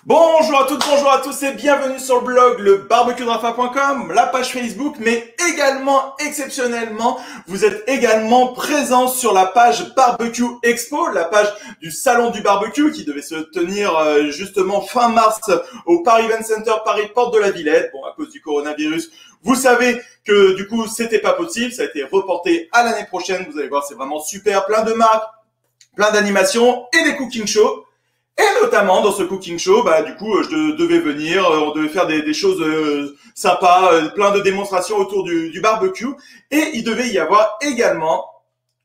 Bonjour à toutes, bonjour à tous et bienvenue sur le blog lebarbecuedrafa.com, la page Facebook, mais également, exceptionnellement, vous êtes également présents sur la page Barbecue Expo, la page du salon du barbecue qui devait se tenir justement fin mars au Paris Event Center Paris Porte de la Villette. Bon, à cause du coronavirus, vous savez que du coup, c'était pas possible, ça a été reporté à l'année prochaine. Vous allez voir, c'est vraiment super, plein de marques, plein d'animations et des cooking shows. Et notamment dans ce cooking show, du coup, je devais venir, on devait faire des choses sympas, plein de démonstrations autour du barbecue. Et il devait y avoir également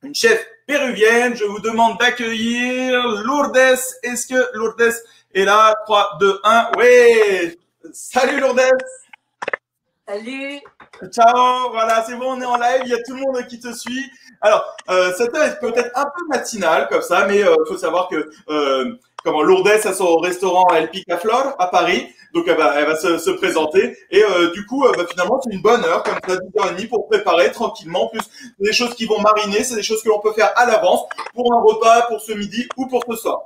une chef péruvienne. Je vous demande d'accueillir Lourdes. Est-ce que Lourdes est là? 3, 2, 1. Ouais. Salut Lourdes. Salut. Ciao. Voilà, c'est bon, on est en live. Il y a tout le monde qui te suit. Alors, cette heure est peut-être un peu matinale comme ça, mais faut savoir que Lourdes a son restaurant El Picaflor à Paris, donc elle va se présenter et du coup finalement c'est une bonne heure comme ça 10h30 pour préparer tranquillement. En plus des choses qui vont mariner, c'est des choses que l'on peut faire à l'avance pour un repas, pour ce midi ou pour ce soir.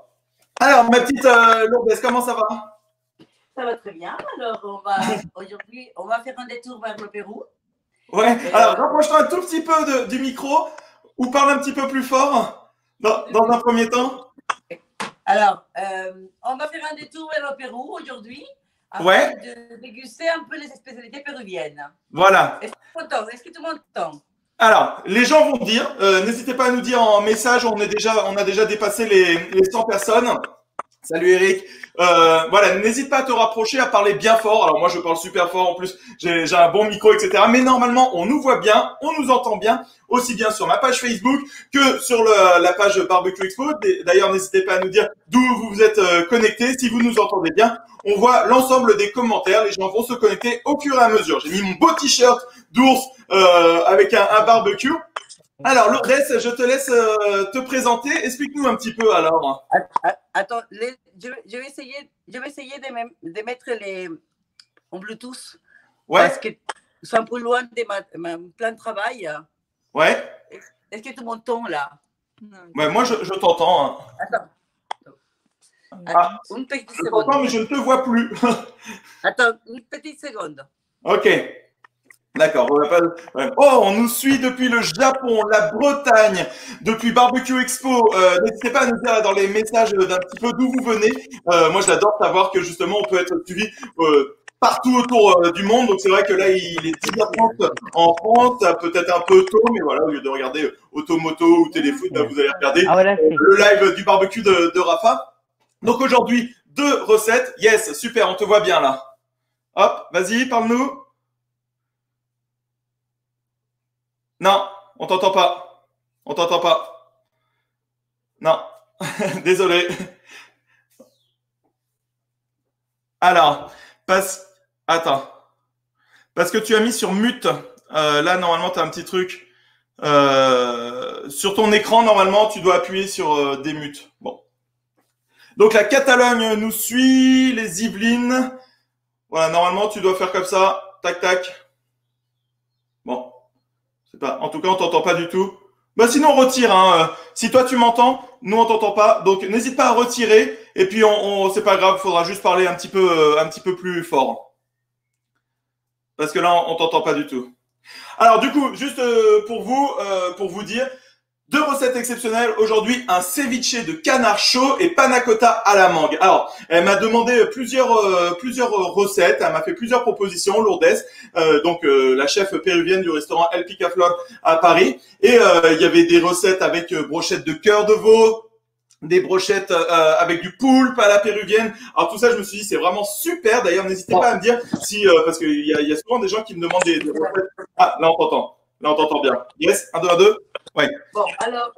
Alors ma petite Lourdes, comment ça va? Ça va très bien. Alors aujourd'hui on va faire un détour vers le Pérou. Ouais. Alors rapproche-toi un tout petit peu du micro ou parle un petit peu plus fort dans un premier temps. Alors, on va faire un détour vers le Pérou aujourd'hui afin de déguster un peu les spécialités péruviennes. Voilà. Est-ce que tout le monde entend? Alors, les gens vont dire, n'hésitez pas à nous dire en message, on a déjà dépassé les 100 personnes. Salut Eric. Voilà, n'hésite pas à te rapprocher, à parler bien fort. Alors moi, je parle super fort. En plus, j'ai un bon micro, etc. Mais normalement, on nous voit bien, on nous entend bien, aussi bien sur ma page Facebook que sur la page Barbecue Expo. D'ailleurs, n'hésitez pas à nous dire d'où vous vous êtes connectés. Si vous nous entendez bien, on voit l'ensemble des commentaires. Les gens vont se connecter au fur et à mesure. J'ai mis mon beau t-shirt d'ours avec un barbecue. Alors, Lourdes, je te laisse te présenter. Explique-nous un petit peu alors. Attends, je vais essayer de mettre les en Bluetooth. Ouais. Parce que c'est un peu loin de ma plan de travail. Ouais. Est-ce que tu m'entends là? Ouais, moi, je t'entends. Hein. Attends. Une petite je seconde. t'entends, mais je ne te vois plus. Attends, une petite seconde. Ok. D'accord. Oh, on nous suit depuis le Japon, la Bretagne, depuis Barbecue Expo. N'hésitez pas à nous dire dans les messages d'un petit peu d'où vous venez. Moi, j'adore savoir que justement, on peut être suivi partout autour du monde. Donc, c'est vrai que là, il est 10h30 en France, peut-être un peu tôt, mais voilà, au lieu de regarder Automoto ou Téléfoot, vous allez regarder le live du barbecue de Rafa. Donc, aujourd'hui, 2 recettes. Yes, super, on te voit bien là. Hop, vas-y, parle-nous. Non, on t'entend pas. On t'entend pas. Non, désolé. Alors, attends. Parce que tu as mis sur mute. Là, normalement, tu as un petit truc. Sur ton écran, normalement, tu dois appuyer sur démute. Bon. Donc, la Catalogne nous suit. Les Yvelines. Voilà, normalement, tu dois faire comme ça. Tac, tac. Bon. En tout cas, on t'entend pas du tout. Sinon, on retire. Hein. Si toi, tu m'entends, nous, on t'entend pas. Donc, n'hésite pas à retirer. Et puis, c'est pas grave. Faudra juste parler un petit peu plus fort. Parce que là, on t'entend pas du tout. Alors, du coup, juste pour vous dire, 2 recettes exceptionnelles. Aujourd'hui, un ceviche de canard chaud et panna cotta à la mangue. Alors, elle m'a demandé plusieurs recettes. Elle m'a fait plusieurs propositions, Lourdes. Donc, la chef péruvienne du restaurant El Picaflor à Paris. Et il y avait des recettes avec brochettes de cœur de veau, des brochettes avec du poulpe à la péruvienne. Alors tout ça, je me suis dit, c'est vraiment super. D'ailleurs, n'hésitez pas à me dire si, parce qu'il y a souvent des gens qui me demandent des recettes. Ah, là, on t'entend. Là, on t'entend bien. Yes, 1, 2, 1, 2. Ouais. Bon, alors,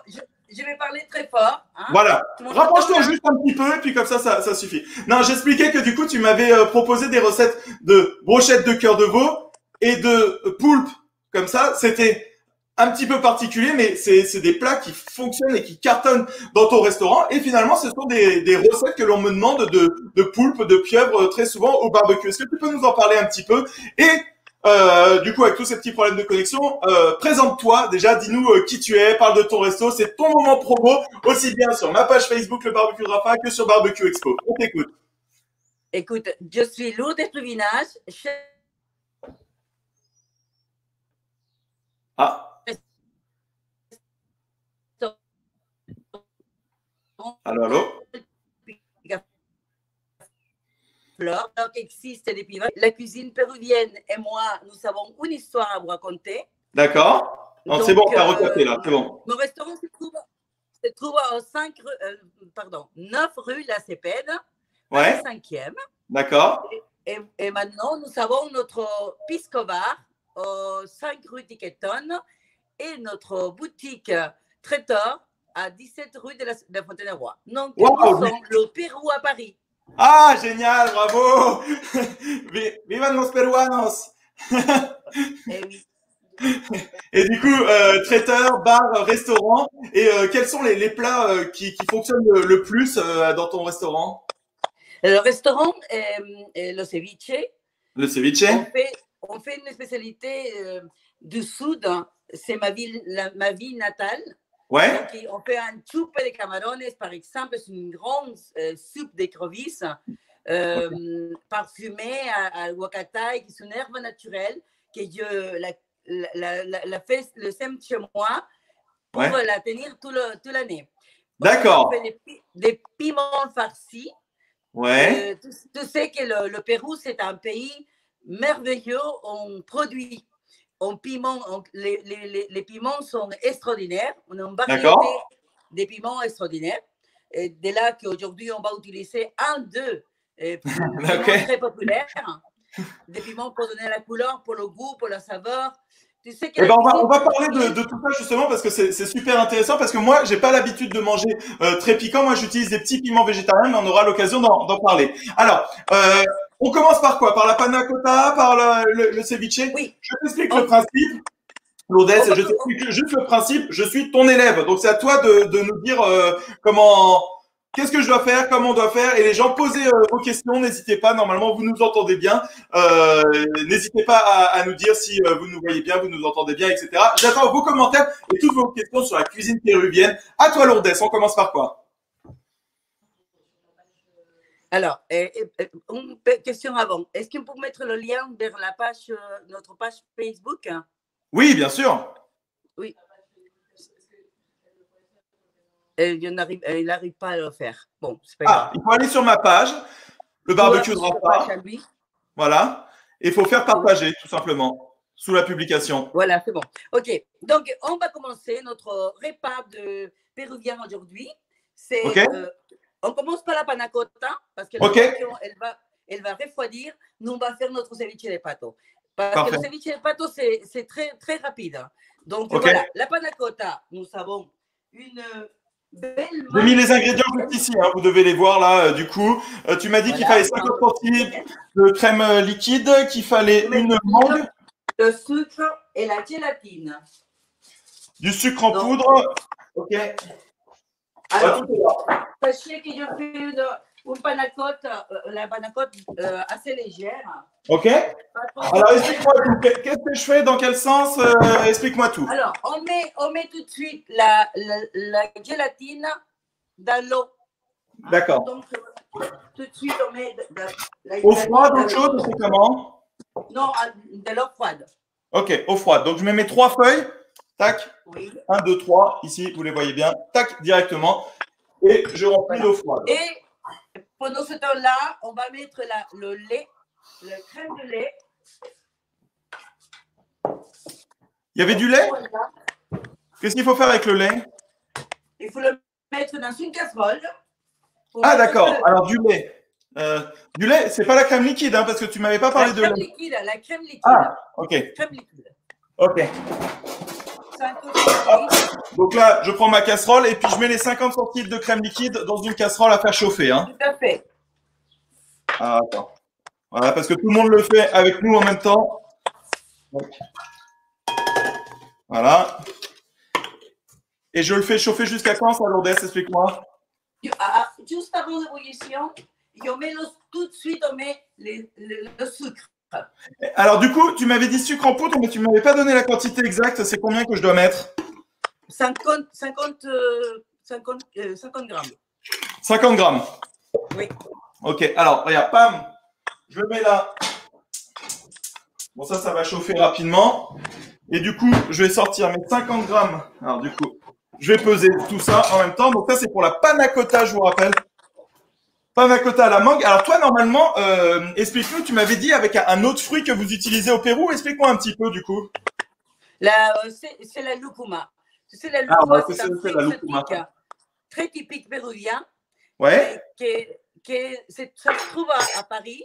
je vais parler très fort. Hein. Voilà. Rapproche-toi juste un petit peu et puis comme ça suffit. Non, j'expliquais que du coup, tu m'avais proposé des recettes de brochettes de cœur de veau et de poulpe. Comme ça, c'était un petit peu particulier, mais c'est des plats qui fonctionnent et qui cartonnent dans ton restaurant. Et finalement, ce sont des recettes que l'on me demande de poulpe, de pieuvre très souvent au barbecue. Est-ce que tu peux nous en parler un petit peu? Et du coup, avec tous ces petits problèmes de connexion, présente-toi déjà, dis-nous qui tu es, parle de ton resto, c'est ton moment promo, aussi bien sur ma page Facebook Le Barbecue de Rafa que sur Barbecue Expo. On t'écoute. Écoute, je suis Lourdes Pluvinage, chef. Ah. Allô, allô? Donc, existe depuis la cuisine péruvienne et moi, nous avons une histoire à vous raconter. D'accord. C'est bon, tu as recapé là, c'est bon. Mon restaurant se trouve à 9 rue La Cépède, ouais. 5e. D'accord. Et maintenant, nous avons notre pisco bar au 5 rue Tiquetonne et notre boutique traiteur à 17 rue de la Fontaine-Roi. Donc, wow, nous sommes le Pérou à Paris. Ah, génial, bravo. Vivan los peruanos. Eh oui. Et du coup, traiteur, bar, restaurant. Et quels sont les plats qui fonctionnent le plus dans ton restaurant? Le restaurant est le ceviche. Le ceviche. On fait une spécialité du sud. C'est ma ville natale. Ouais. Donc, on fait un soupe de camarones, par exemple. C'est une grande soupe d'écrevisses parfumée à guacatay, qui est une herbe naturelle que je le sème chez moi pour la tenir toute l'année. D'accord. On fait des piments farcis. Ouais. Tu sais que le Pérou, c'est un pays merveilleux. On produit les piments sont extraordinaires. On a une variété de piments extraordinaires. Et de là qu'aujourd'hui, on va utiliser deux piments très populaires. Des piments pour donner la couleur, pour le goût, pour la saveur. Tu sais que on va parler de tout ça justement parce que c'est super intéressant parce que moi, j'ai pas l'habitude de manger très piquant. Moi, j'utilise des petits piments végétariens, mais on aura l'occasion d'en parler. Alors, on commence par quoi? Par la panna cotta, par le ceviche? Oui. Je t'explique le principe. Lourdes, je t'explique juste le principe. Je suis ton élève, donc c'est à toi de nous dire qu'est-ce que je dois faire, comment on doit faire. Et les gens, posez vos questions, n'hésitez pas. Normalement, vous nous entendez bien. N'hésitez pas à nous dire si vous nous voyez bien, vous nous entendez bien, etc. J'attends vos commentaires et toutes vos questions sur la cuisine péruvienne. À toi, Lourdes. On commence par quoi? Alors, une question avant. Est-ce qu'on peut mettre le lien vers la page, notre page Facebook? Oui, bien sûr. Oui. Il n'arrive pas à le faire. Bon, c'est pas grave. Il faut aller sur ma page, le barbecue de Rafa. Voilà. Et il faut faire partager, tout simplement, sous la publication. Voilà, c'est bon. OK. Donc, on va commencer notre repas de péruvien aujourd'hui. On commence par la panna cotta, parce que elle va refroidir. Nous, on va faire notre ceviche de pato. Parce que le ceviche de pato, c'est très, très rapide. Donc, voilà, la panna cotta, nous avons une belle... J'ai mis les ingrédients juste ici, hein, vous devez les voir là, du coup. Tu m'as dit qu'il fallait 50 centilitres de crème liquide, qu'il fallait une mangue. Le sucre et la gélatine. Du sucre en poudre. OK. Alors, sachez que je fais une panna cotta, la panna cotta assez légère. OK. Alors, explique-moi tout. Qu'est-ce que je fais? Dans quel sens? Explique-moi tout. Alors, on met tout de suite la gélatine dans l'eau. D'accord. Donc, tout de suite, on met la eau froide, eau chaude, c'est comment? Non, de l'eau froide. OK, eau froide. Donc, je mets mes 3 feuilles. Tac. Oui. 1, 2, 3. Ici, vous les voyez bien. Tac, directement. Et je remplis l'eau froide. Et pendant ce temps-là, on va mettre le lait, la crème de lait. Il y avait du lait? Qu'est-ce qu'il faut faire avec le lait? Il faut le mettre dans une casserole. Ah, d'accord. Alors, du lait. Du lait, c'est pas la crème liquide, hein, parce que tu m'avais pas parlé de lait. La crème liquide. Ah, OK. Crème liquide. OK. Donc là, je prends ma casserole et puis je mets les 50 centilitres de crème liquide dans une casserole à faire chauffer. Hein. Tout à fait. Ah, attends. Voilà, parce que tout le monde le fait avec nous en même temps. Voilà. Et je le fais chauffer jusqu'à quand, ça, Lourdes? Explique-moi. Juste avant l'ébullition, tout de suite, on met le sucre. Alors, du coup, tu m'avais dit sucre en poudre, mais tu ne m'avais pas donné la quantité exacte. C'est combien que je dois mettre? 50 grammes. 50 grammes. Oui. Ok, alors, regarde, pam, je le mets là. Bon, ça va chauffer rapidement. Et du coup, je vais sortir mes 50 grammes. Alors, du coup, je vais peser tout ça en même temps. Donc, ça, c'est pour la panna cotta, je vous rappelle. Panna cotta à la mangue. Alors, toi, normalement, explique-nous, tu m'avais dit avec un autre fruit que vous utilisez au Pérou. Explique-moi un petit peu, du coup. C'est la lucuma. Tu sais, la lucuma, c'est un fruit exotique, très typique péruvien. Ouais. Ça se trouve à Paris,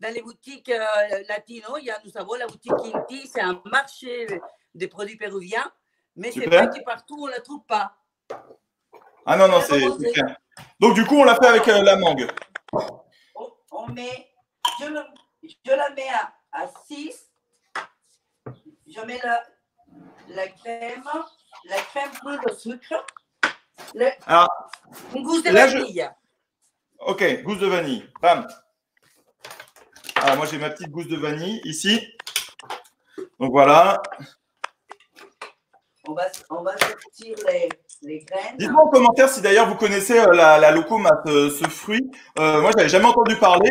dans les boutiques latino. Nous avons la boutique Quinti, c'est un marché des produits péruviens, mais c'est vrai que partout, on ne la trouve pas. Ah non, c'est clair. Donc, du coup, on l'a fait avec la mangue. Je la mets à 6. Je mets la crème plus le sucre. Une gousse de vanille. Ok, gousse de vanille. Bam. Alors, moi, j'ai ma petite gousse de vanille ici. Donc, voilà. On va sortir les graines. Dites-moi en commentaire si d'ailleurs vous connaissez la lucuma, ce fruit. Moi, je n'avais jamais entendu parler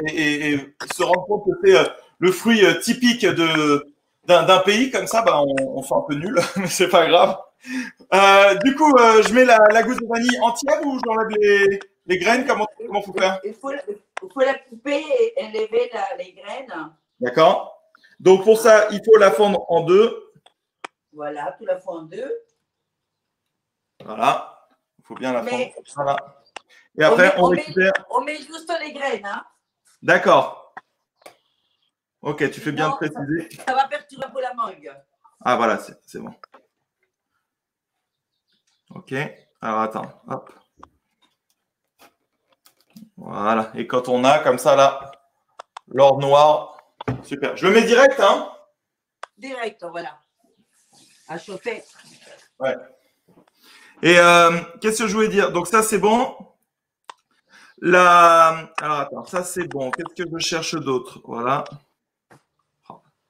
et se rendre compte que c'est le fruit typique d'un pays comme ça, bah, on fait un peu nul, mais c'est pas grave. Du coup, je mets la gousse de vanille entière ou j'enlève les graines? Comment faut faire? Il faut la couper et enlever les graines. D'accord. Donc pour ça, il faut la fendre en deux. Voilà, tu la fends en deux. Voilà. Il faut bien la fendre. Voilà. Et après, on récupère. On met juste les graines. Hein. D'accord. Ok, tu fais bien de préciser. Ça va perturber pour la mangue. Ah voilà, c'est bon. Ok. Alors attends. Hop. Voilà. Et quand on a comme ça là, l'or noir. Super. Je le mets direct, hein? Direct, voilà. À chauffer. Ouais. Et qu'est-ce que je voulais dire? Donc ça, c'est bon. Alors attends, ça c'est bon. Qu'est-ce que je cherche d'autre? Voilà.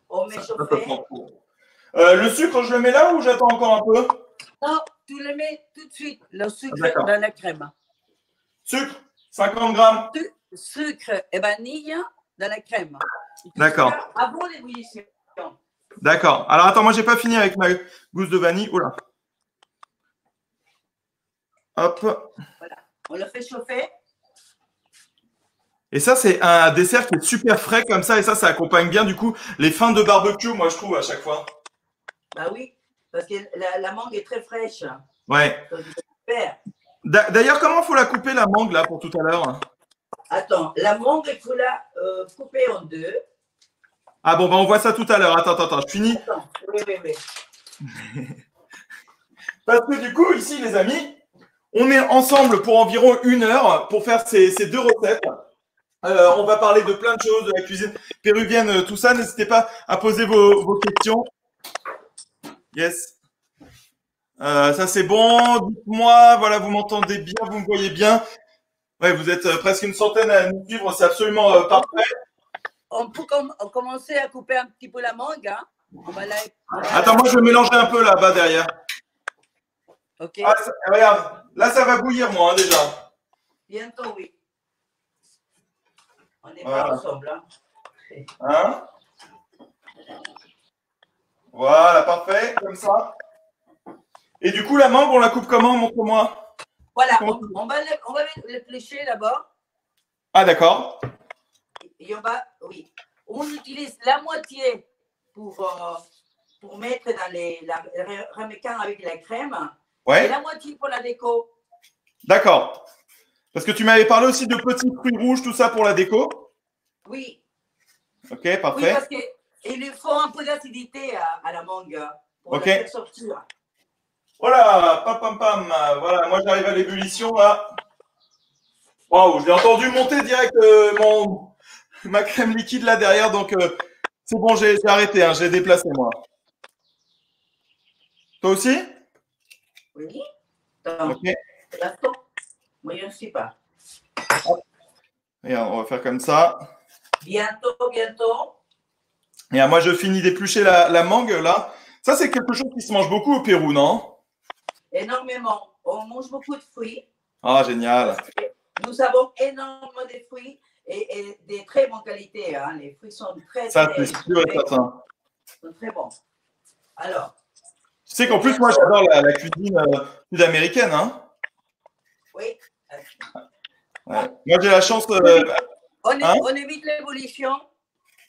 On met chauffer. Le sucre, je le mets là ou j'attends encore un peu? Non, tu le mets tout de suite, le sucre dans la crème. Sucre, 50 grammes. Sucre et vanille dans la crème. D'accord. Avant l'ébullition. D'accord. Alors attends, moi j'ai pas fini avec ma gousse de vanille. Oula. Hop. Voilà. On le fait chauffer. Et ça, c'est un dessert qui est super frais comme ça. Et ça accompagne bien du coup les fins de barbecue, moi je trouve à chaque fois. Bah oui, parce que la mangue est très fraîche. Ouais. D'ailleurs, comment faut la couper la mangue là pour tout à l'heure? Attends, la mangue, il faut la couper en deux. Ah bon, bah on voit ça tout à l'heure. Attends, je finis. Attends, oui. Parce que du coup, ici, les amis, on est ensemble pour environ 1 heure pour faire ces deux recettes. On va parler de plein de choses, de la cuisine péruvienne, tout ça. N'hésitez pas à poser vos questions. Yes. Ça, c'est bon. Dites-moi, voilà, vous m'entendez bien, vous me voyez bien. Ouais, vous êtes presque une centaine à nous suivre. C'est absolument parfait. On peut commencer à couper un petit peu la mangue. Hein. Attends, moi, je vais mélanger un peu là-bas derrière. Ok. Ah, regarde, là, ça va bouillir, moi, hein, déjà. Bientôt, oui. On est pas ensemble. Hein? Voilà, parfait, comme ça. Et du coup, la mangue, on la coupe comment? Montre-moi. Voilà, on va l'éplucher d'abord. Ah, d'accord. Et on utilise la moitié pour mettre dans la ramequin avec la crème. Ouais. Et la moitié pour la déco. D'accord. Parce que tu m'avais parlé aussi de petits fruits rouges, tout ça pour la déco. Oui. Ok, parfait. Oui, parce qu'il lui faut un peu d'acidité à la mangue pour la faire sortir. Voilà, pam. Voilà, moi j'arrive à l'ébullition là. Waouh, j'ai entendu monter direct ma crème liquide là derrière, donc c'est bon, j'ai arrêté, hein, j'ai déplacé moi. Toi aussi? Oui. Attends. Ok. Moi, je ne sais pas. Et on va faire comme ça. Bientôt. Et moi, je finis d'éplucher la mangue là. Ça, c'est quelque chose qui se mange beaucoup au Pérou, non? Énormément. On mange beaucoup de fruits. Ah, génial. nous avons énormément de fruits et de très bonne qualité. Hein. Les fruits sont très, ça, c'est sûr et certain. Sont très bons. Alors. Tu sais qu'en plus, moi, j'adore la cuisine sud-américaine. Hein. Oui. Ouais. Moi, j'ai la chance. On évite l'évolution.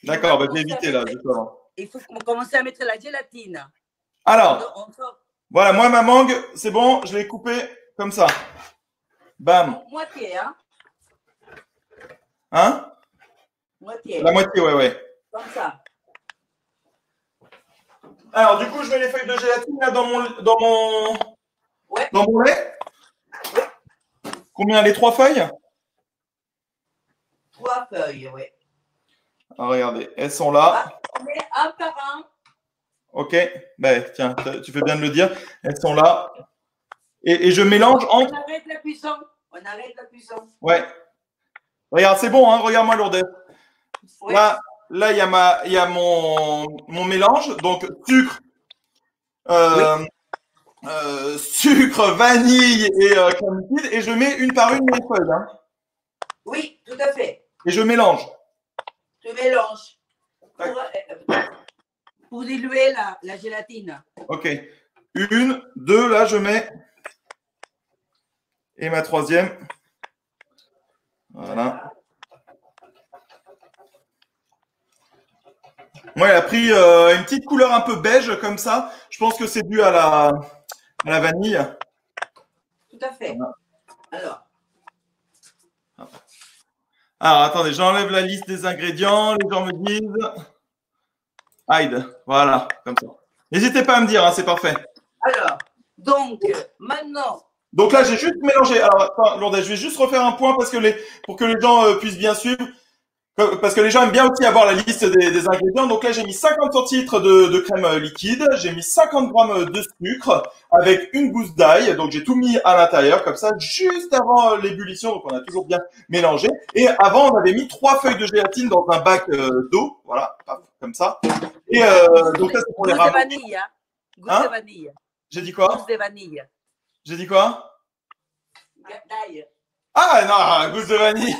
D'accord, bah, je vais éviter là, justement. Il faut commencer à mettre la gélatine. Alors, voilà, moi, ma mangue, c'est bon, je l'ai coupée comme ça. Bam. Moitié, hein? Hein? Moitié. La moitié, ouais. Comme ça. Alors, du coup, je mets les feuilles de gélatine là dans mon lait. Combien? Les 3 feuilles? 3 feuilles, oui. Alors, regardez, elles sont là. On met un par un. Ok, ben, tiens, tu fais bien de le dire. Elles sont là. Et je mélange entre… On arrête la cuisson. Ouais. Regarde, c'est bon, hein. Regarde-moi, Lourdes. Oui. Là, il y a mon mélange. Donc, sucre, sucre, vanille et crème liquide. Et je mets une par une les feuilles. Hein. Oui, tout à fait. Et je mélange. Tu mélanges. Pour diluer la gélatine. Ok. 1, 2, là, je mets. Et ma 3e. Voilà. Moi, elle a pris une petite couleur un peu beige comme ça. Je pense que c'est dû à la vanille. Tout à fait. Voilà. Alors, attendez, j'enlève la liste des ingrédients. Les gens me disent… Hide. Voilà, comme ça. N'hésitez pas à me dire, hein, c'est parfait. Alors, donc, maintenant… Donc là, j'ai juste mélangé. Alors, attends, Lourdes, je vais juste refaire un point pour que les gens puissent bien suivre. Parce que les gens aiment bien aussi avoir la liste des ingrédients. Donc là, j'ai mis 50 centilitres de crème liquide. J'ai mis 50 grammes de sucre avec une gousse d'ail. Donc, j'ai tout mis à l'intérieur comme ça, juste avant l'ébullition. Donc, on a toujours bien mélangé. Et avant, on avait mis 3 feuilles de gélatine dans un bac d'eau. Voilà, comme ça. Et donc ça, c'est pour les rameaux. Gousse de vanille. Hein? Gousse de vanille. J'ai dit quoi? Gousse de vanille. J'ai dit quoi? D'ail. Ah non, gousse de vanille.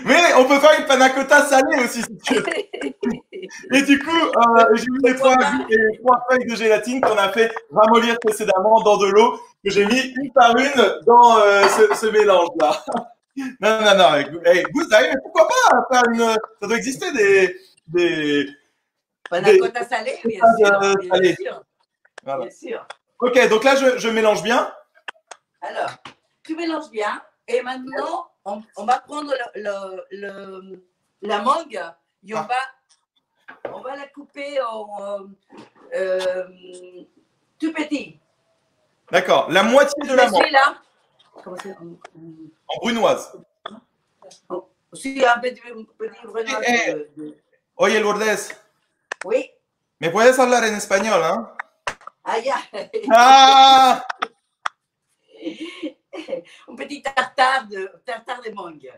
Mais on peut faire une panna cotta salée aussi si tu veux. Et du coup, j'ai mis les 3 feuilles de gélatine qu'on a fait ramollir précédemment dans de l'eau, que j'ai mis une par une dans ce mélange-là. Non. Hey, gousse d'ail, mais pourquoi pas faire une… Ça doit exister des panna cotta salée, bien sûr. Voilà. Bien sûr. Ok, donc là, je mélange bien. Alors, tu mélanges bien et maintenant, on va prendre la mangue et on va la couper en tout petit. D'accord, la moitié de la mangue. Là. En brunoise. Sí, un petit brunoise. Oye, Lourdes. Oui. ¿Me puedes hablar en español, hein? Ah, ya. Ah! Un petit tartare de mangue.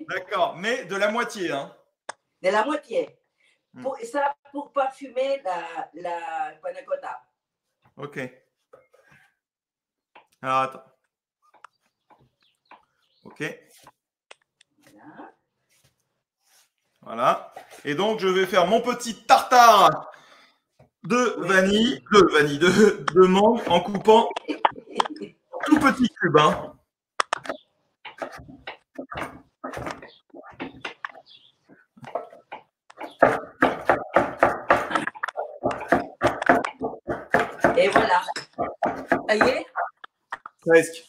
D'accord, mais de la moitié, hein? De la moitié. Ça, pour parfumer la panna cotta. Ok. Alors, attends. Ok. Voilà. Et donc, je vais faire mon petit tartare de vanille, de mangue en coupant tout petit cube, hein. Et voilà. Ça y est? Presque.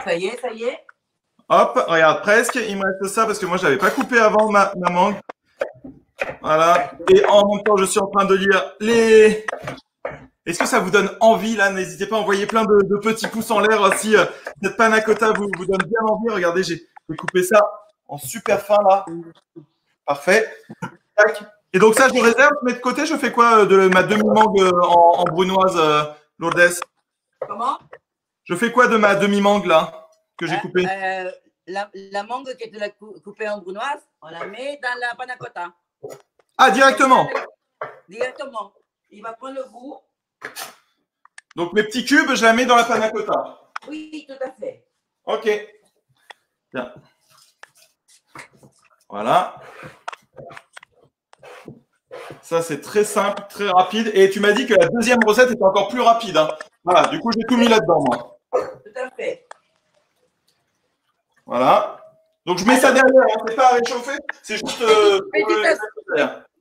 Ça y est. Hop, regarde, presque. Il me reste ça parce que moi, je n'avais pas coupé avant ma mangue. Voilà. Et en même temps, je suis en train de lire les… Est-ce que ça vous donne envie, là? N'hésitez pas à envoyer plein de petits pouces en l'air si cette panna cotta vous donne bien envie. Regardez, j'ai coupé ça en super fin, là. Parfait. Tac. Et donc ça, je le réserve, je mets de côté. Je fais quoi de ma demi-mangue en brunoise, Lourdes? Comment? Je fais quoi de ma demi-mangue, là, que j'ai coupée? La mangue que tu l'as coupée en brunoise, on la met dans la panna cotta. Ah, directement? Directement. Il va prendre le goût. Donc, mes petits cubes, je la mets dans la panna cotta. Oui, tout à fait. Ok. Bien. Voilà. Ça, c'est très simple, très rapide. Et tu m'as dit que la deuxième recette était encore plus rapide. Hein. Voilà, du coup, j'ai tout mis là-dedans, moi. Tout à fait. Voilà. Donc, je mets ça derrière. Hein. C'est pas à réchauffer. C'est juste...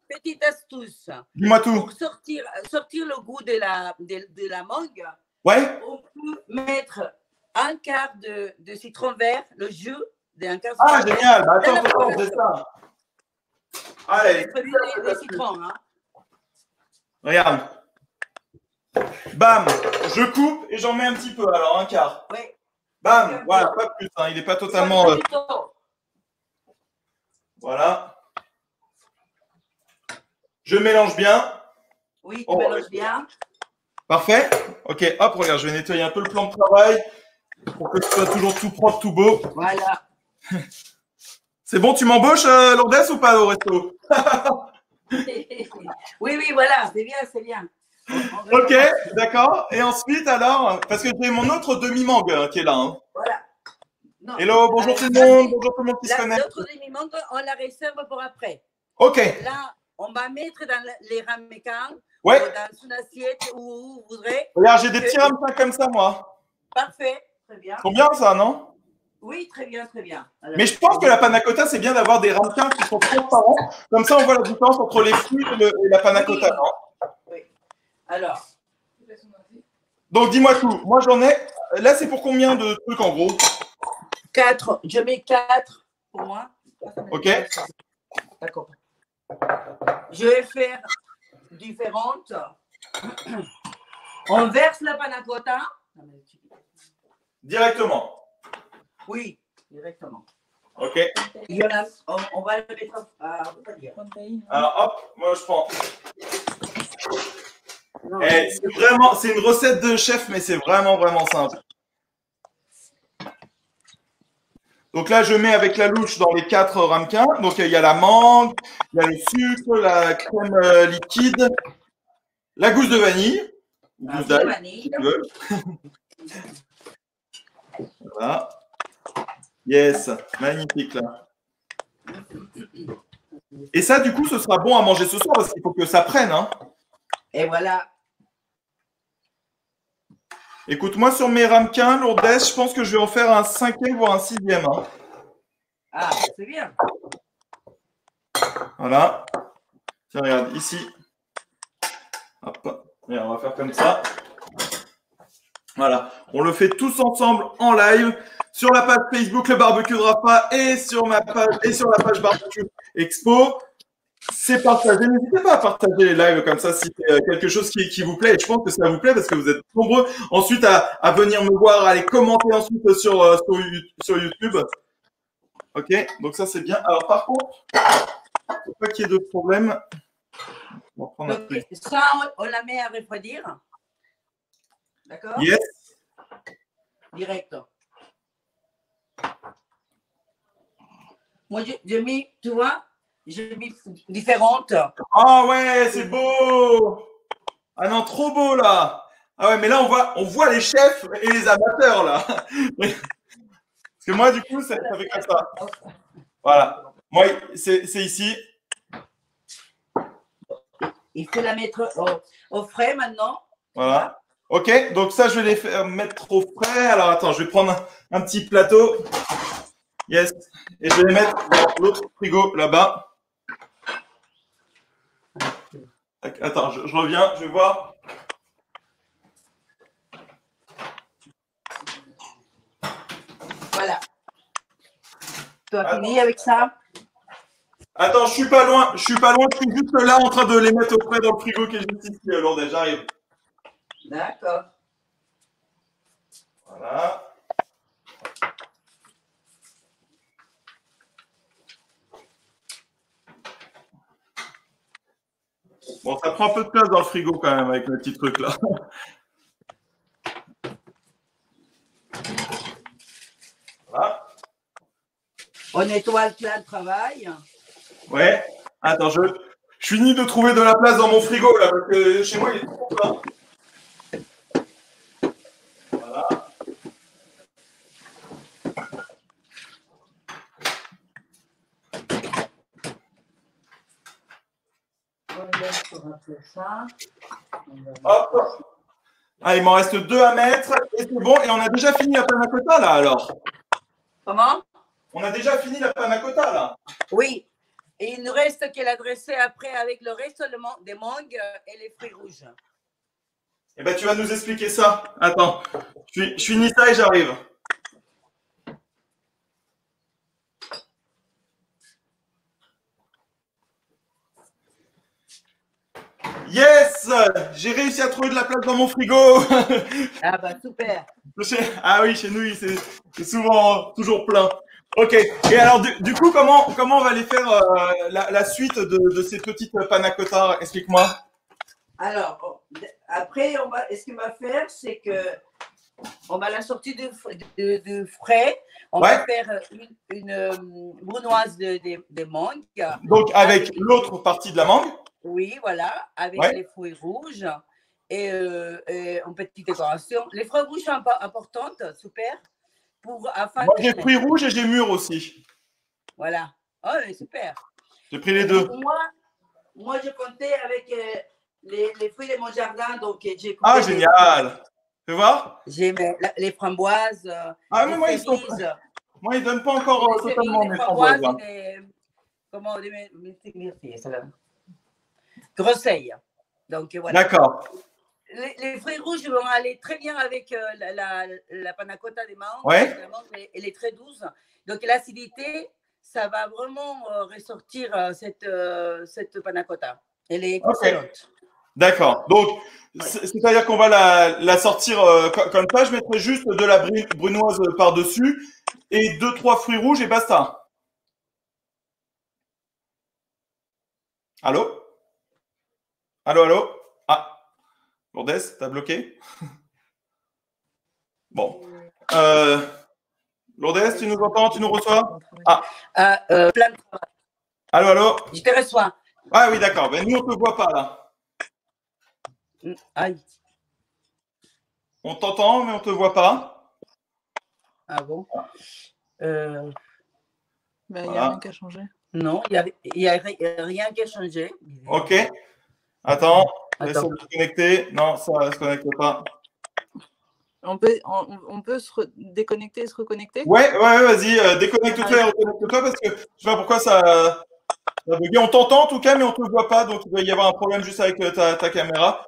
Petite astuce. Dis-moi tout. Pour sortir le goût de la mangue, ouais. On peut mettre un quart de citron vert, le jus d'un quart de citron vert. Génial. Bah, attends, c'est ça. Allez. Le citron, hein. Regarde. Bam. Je coupe et j'en mets un petit peu, alors un quart. Oui. Bam. Voilà, pas plus. Hein. Il n'est pas totalement... Voilà. Je mélange bien. Oui, tu mélanges bien. Parfait. Ok, hop, regarde, je vais nettoyer un peu le plan de travail pour que ce soit toujours tout propre, tout beau. Voilà. C'est bon, tu m'embauches, Lourdes, ou pas au resto? Oui, voilà, c'est bien, c'est bien. Ok, d'accord. Et ensuite, alors, parce que j'ai mon autre demi-mangue qui est là. Hein. Voilà. Non. Hello, bonjour tout le monde. Bonjour tout le monde qui se connaît. L'autre demi-mangue, on la réserve pour après. Ok. Là, on va mettre dans les ramequins, ouais. dans une assiette où vous voudrez. Regarde, j'ai des petits ramequins comme ça, moi. Parfait, très bien. C'est bien ça, non? Oui, très bien, très bien. Alors, mais je pense que la panna cotta, c'est bien d'avoir des ramequins qui sont transparents. Comme ça, on voit la différence entre les fruits et la panna cotta, non? Oui. Alors. Donc, dis-moi tout. Moi, j'en ai. Là, c'est pour combien de trucs, en gros? 4. Je mets 4 pour moi. Ok. D'accord. Je vais faire différentes. On verse la panna cotta. Directement. Oui, directement. Ok. Il y en a, on va le mettre à alors, hop, moi, je prends. C'est une recette de chef, mais c'est vraiment, vraiment simple. Donc là, je mets avec la louche dans les 4 ramequins. Donc, il y a la mangue, il y a le sucre, la crème liquide, la gousse de vanille. Gousse de vanille. Si tu veux. Voilà. Yes, magnifique là. Et ça, du coup, ce sera bon à manger ce soir parce qu'il faut que ça prenne. Hein. Et voilà. Écoute, moi, sur mes ramequins, Lourdes, je pense que je vais en faire un 5e, voire un 6e. Hein. Ah, c'est bien. Voilà. Tiens, regarde, ici. Hop. Et on va faire comme ça. Voilà. On le fait tous ensemble en live sur la page Facebook Le Barbecue de Rafa et sur ma page et sur la page Barbecue Expo. C'est partagé. N'hésitez pas à partager les lives comme ça si c'est quelque chose qui vous plaît. Et je pense que ça vous plaît parce que vous êtes nombreux ensuite à venir me voir, à aller commenter ensuite sur YouTube. Ok, donc ça c'est bien. Alors par contre, il ne faut pas qu'il y ait de problème. On va prendre donc, ça, on la met à refroidir. D'accord? Yes. Direct. Moi, j'ai mis, tu vois, j'ai mis différentes. Ah ouais, c'est beau. Ah non, trop beau là. Ah ouais, mais là on voit les chefs et les amateurs là. Parce que moi du coup ça fait comme ça. Voilà. Moi c'est ici. Il faut la mettre au frais maintenant. Voilà. Ok, donc ça je vais les faire mettre au frais. Alors attends, je vais prendre un petit plateau. Yes. Et je vais les mettre dans l'autre frigo là-bas. Attends, je reviens, je vais voir. Voilà. Tu as fini avec ça? Attends, je suis pas loin, je suis juste là en train de les mettre au frais dans le frigo qui est juste ici, Lourdes, j'arrive. D'accord. Voilà. Bon, ça prend un peu de place dans le frigo quand même avec le petit truc là. Voilà. On nettoie le plan de travail. Ouais. Attends, je finis de trouver de la place dans mon frigo là parce que chez moi il est trop plein. Hop. Ah, il m'en reste 2 à mettre. Et c'est bon. Et on a déjà fini la panna cotta, là, alors. Comment? On a déjà fini la panna cotta, là. Oui. Et il ne reste qu'à la dresser après avec le reste des mangues et les fruits rouges. Eh ben, tu vas nous expliquer ça. Attends. Je finis ça et j'arrive. Yes! J'ai réussi à trouver de la place dans mon frigo. Ah bah super. Ah oui, chez nous, c'est souvent toujours plein. Ok. Et alors, du coup, comment on va aller faire la suite de ces petites panna cotta? Explique-moi. Alors, après, ce qu'on va faire, c'est que on va la sortir de frais. On va faire une brunoise de mangue. Donc, avec l'autre partie de la mangue? Oui, voilà, avec les fruits rouges et une petite décoration. Les fruits rouges sont importantes, super. Moi, j'ai fruits rouges et j'ai mûrs aussi. Voilà. Oh, super. J'ai pris les deux. Moi, je comptais avec les fruits de mon jardin, donc j'ai coupé. Ah, génial! Tu vois? J'ai les framboises. Ah, mais moi, ils ne donnent pas encore totalement mes framboises. Comment on dit ça? Groseille. Donc voilà. D'accord. Les fruits rouges vont aller très bien avec la panna cotta des mangues. Ouais. La mangue, elle est très douce. Donc l'acidité, ça va vraiment ressortir cette panna cotta. Elle est excellente. D'accord. Donc, c'est-à-dire qu'on va la sortir comme ça. Je mettrai juste de la brunoise par-dessus et 2-3 fruits rouges et basta. Allô? Allô, allô? Ah, Lourdes, t'as bloqué? Bon. Lourdes, tu nous entends? Tu nous reçois? Ah. Plein de travail. Allô, allô? Je te reçois. Ah oui, d'accord. Ben, nous, on ne te voit pas, là. Aïe. On t'entend, mais on ne te voit pas. Ah bon? Il n'y a rien qui a changé. Non, il n'y a rien qui a changé. Ok. Attends, laisse-moi me connecter. Non, ça ne se connecte pas. On peut se déconnecter et se reconnecter? Ouais, vas-y, déconnecte-toi et reconnecte-toi parce que je sais pas pourquoi ça a bugué. On t'entend en tout cas, mais on ne te voit pas, donc il doit y avoir un problème juste avec ta caméra.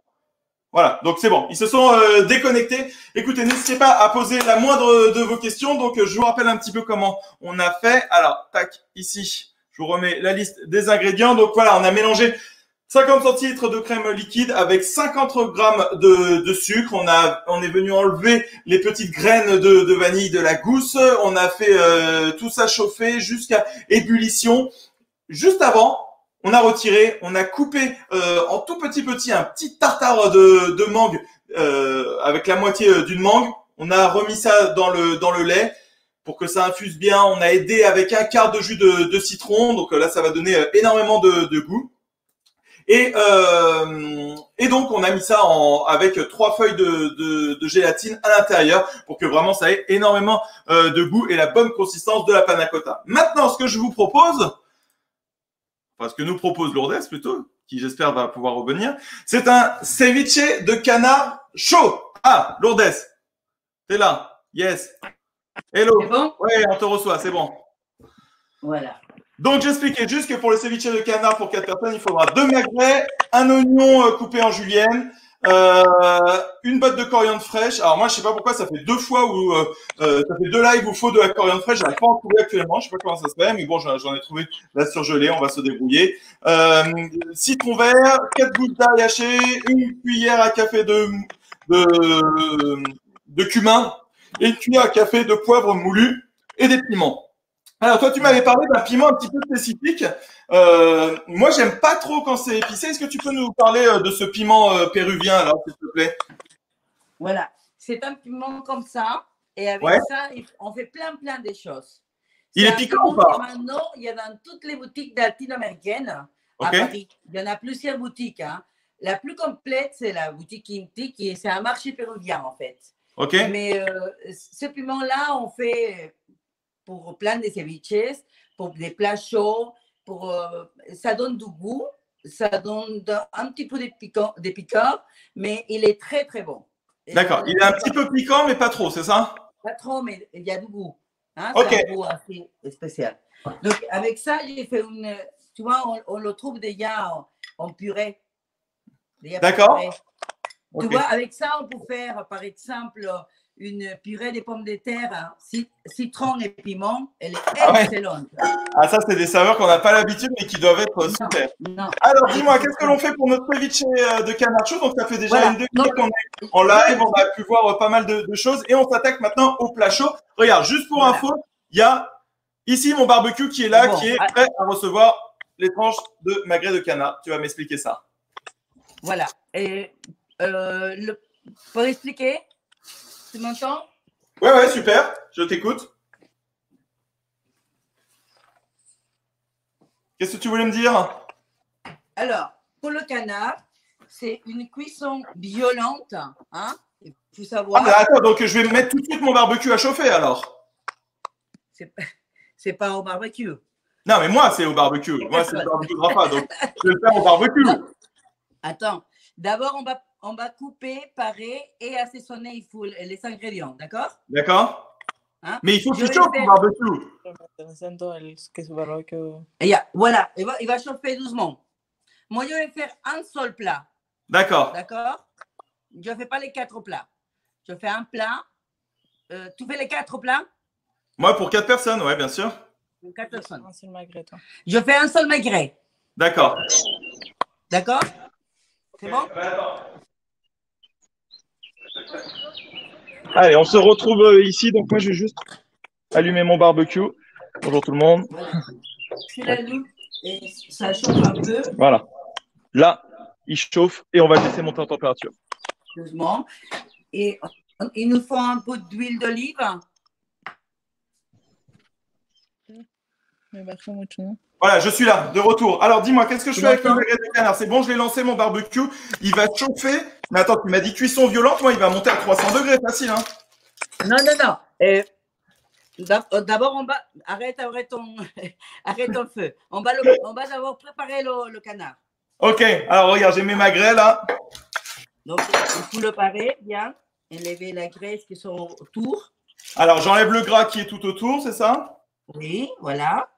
Voilà, donc c'est bon. Ils se sont déconnectés. Écoutez, n'hésitez pas à poser la moindre de vos questions. Donc, je vous rappelle un petit peu comment on a fait. Alors, tac, ici, je vous remets la liste des ingrédients. Donc, voilà, on a mélangé 50 centilitres de crème liquide avec 50 grammes de sucre. On est venu enlever les petites graines de vanille de la gousse. On a fait tout ça chauffer jusqu'à ébullition. Juste avant, on a retiré, on a coupé en tout petit un petit tartare de mangue avec la moitié d'une mangue. On a remis ça dans le lait pour que ça infuse bien. On a aidé avec un quart de jus de citron. Donc là, ça va donner énormément de goût. Et donc, on a mis ça avec 3 feuilles de gélatine à l'intérieur pour que vraiment ça ait énormément de goût et la bonne consistance de la panna cotta. Maintenant, ce que je vous propose, enfin ce que nous propose Lourdes plutôt, qui j'espère va pouvoir revenir, c'est un ceviche de canard chaud. Ah, Lourdes, t'es là? Yes. Hello. C'est bon? Oui, on te reçoit, c'est bon. Voilà. Donc, j'expliquais juste que pour le ceviche de canard pour 4 personnes, il faudra 2 magrets, un oignon coupé en julienne, une botte de coriandre fraîche. Alors moi, je sais pas pourquoi, ça fait 2 fois où ça fait 2 lives où il faut de la coriandre fraîche. J'arrive pas à en trouver actuellement. Je sais pas comment ça se fait, mais bon, j'en ai trouvé la surgelée. On va se débrouiller. Citron vert, 4 gouttes d'ail haché, une cuillère à café de cumin et une cuillère à café de poivre moulu et des piments. Alors, toi, tu m'avais parlé d'un piment un petit peu spécifique. Moi, j'aime pas trop quand c'est épicé. Est-ce que tu peux nous parler de ce piment péruvien, alors, s'il te plaît? Voilà. C'est un piment comme ça. Et avec ça, on fait plein de choses. Il est piquant ou pas? Maintenant, il y a dans toutes les boutiques latino-américaines à Paris. Il y en a plusieurs boutiques. Hein. La plus complète, c'est la boutique Inti, c'est un marché péruvien, en fait. Ok. Mais ce piment-là, on fait pour plein de ceviches, pour des plats chauds, ça donne du goût ça donne un petit peu de piquant, mais il est très, très bon. D'accord. Il est un petit peu piquant, mais pas trop, c'est ça? Pas trop, mais il y a du goût. Hein, Ok. c'est un goût assez spécial. Donc, avec ça, j'ai fait une. Tu vois, on le trouve déjà en purée. D'accord. Tu vois, avec ça, on peut faire, par exemple, une purée de pommes de terre, citron et piment. Elle est excellente. Ah, ça, c'est des saveurs qu'on n'a pas l'habitude, mais qui doivent être super. Non. Alors, dis-moi, qu'est-ce que l'on fait pour notre ceviche de canard chaud? Donc, ça fait déjà une demi-heure qu'on est en live. On a pu voir pas mal de choses. Et on s'attaque maintenant au plat chaud. Regarde, juste pour info, il y a ici mon barbecue qui est là, qui est prêt à recevoir les tranches de magret de canard. Tu vas m'expliquer ça. Voilà. Et pour expliquer, tu m'entends? Ouais, super. Je t'écoute. Qu'est-ce que tu voulais me dire? Alors, pour le canard, c'est une cuisson violente. Hein? Il faut savoir. Ah, attends, donc je vais mettre tout de suite mon barbecue à chauffer alors. C'est pas au barbecue. Non, mais moi, c'est au barbecue. Moi, c'est le barbecue de Rafa, donc je vais le faire au barbecue. Non. Attends. D'abord, on va couper, parer et assaisonner il faut les ingrédients, d'accord? D'accord. Hein? Mais il faut qu'il chauffe le barbecue. Voilà, il va chauffer doucement. Moi, je vais faire un seul plat. D'accord. D'accord? Je ne fais pas les 4 plats. Je fais un plat. Tu fais les 4 plats? Moi, pour 4 personnes, ouais, bien sûr. 4 personnes. Un seul magret, toi. Je fais un seul magret. D'accord. D'accord? C'est bon? Allez, on se retrouve ici. Donc, moi, je vais juste allumer mon barbecue. Bonjour tout le monde. Voilà. Je l'allume et ça chauffe un peu. Voilà. Là, il chauffe et on va le laisser monter en température. Doucement. Et il nous faut un peu d'huile d'olive. Voilà, je suis là, de retour. Alors, dis-moi, qu'est-ce que je fais avec le magret de canard? C'est bon, je l'ai lancé, mon barbecue. Il va chauffer. Mais attends, tu m'as dit cuisson violente. Moi, il va monter à 300 degrés, facile. Hein. Non. D'abord, on va… Arrête ton feu. On va d'abord préparer le canard. Ok, alors regarde, j'ai mes magrets là. Donc, il faut le parer bien. Enlever la graisse qui sont autour. Alors, j'enlève le gras qui est tout autour, c'est ça? Oui, voilà.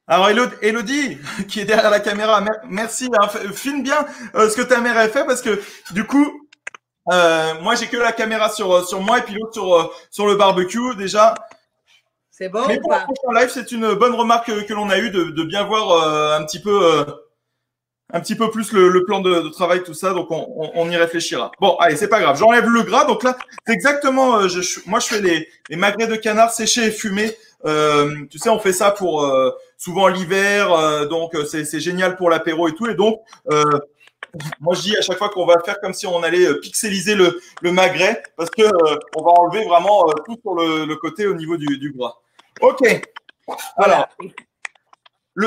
Alors, Elodie, qui est derrière la caméra, merci. Hein, filme bien ce que ta mère a fait parce que du coup, moi, j'ai que la caméra sur moi et puis l'autre sur le barbecue déjà. C'est bon. Mais pour le prochain live, c'est une bonne remarque que l'on a eue de bien voir un petit peu plus le plan de travail, tout ça. Donc, on y réfléchira. Bon, allez, c'est pas grave. J'enlève le gras. Donc là, c'est exactement… moi, je fais les magrets de canard séchés et fumés. Tu sais, on fait ça pour souvent l'hiver. Donc, c'est génial pour l'apéro et tout. Et donc, moi, je dis à chaque fois qu'on va faire comme si on allait pixeliser le magret parce que on va enlever vraiment tout sur le côté au niveau du gras. Ok. Alors,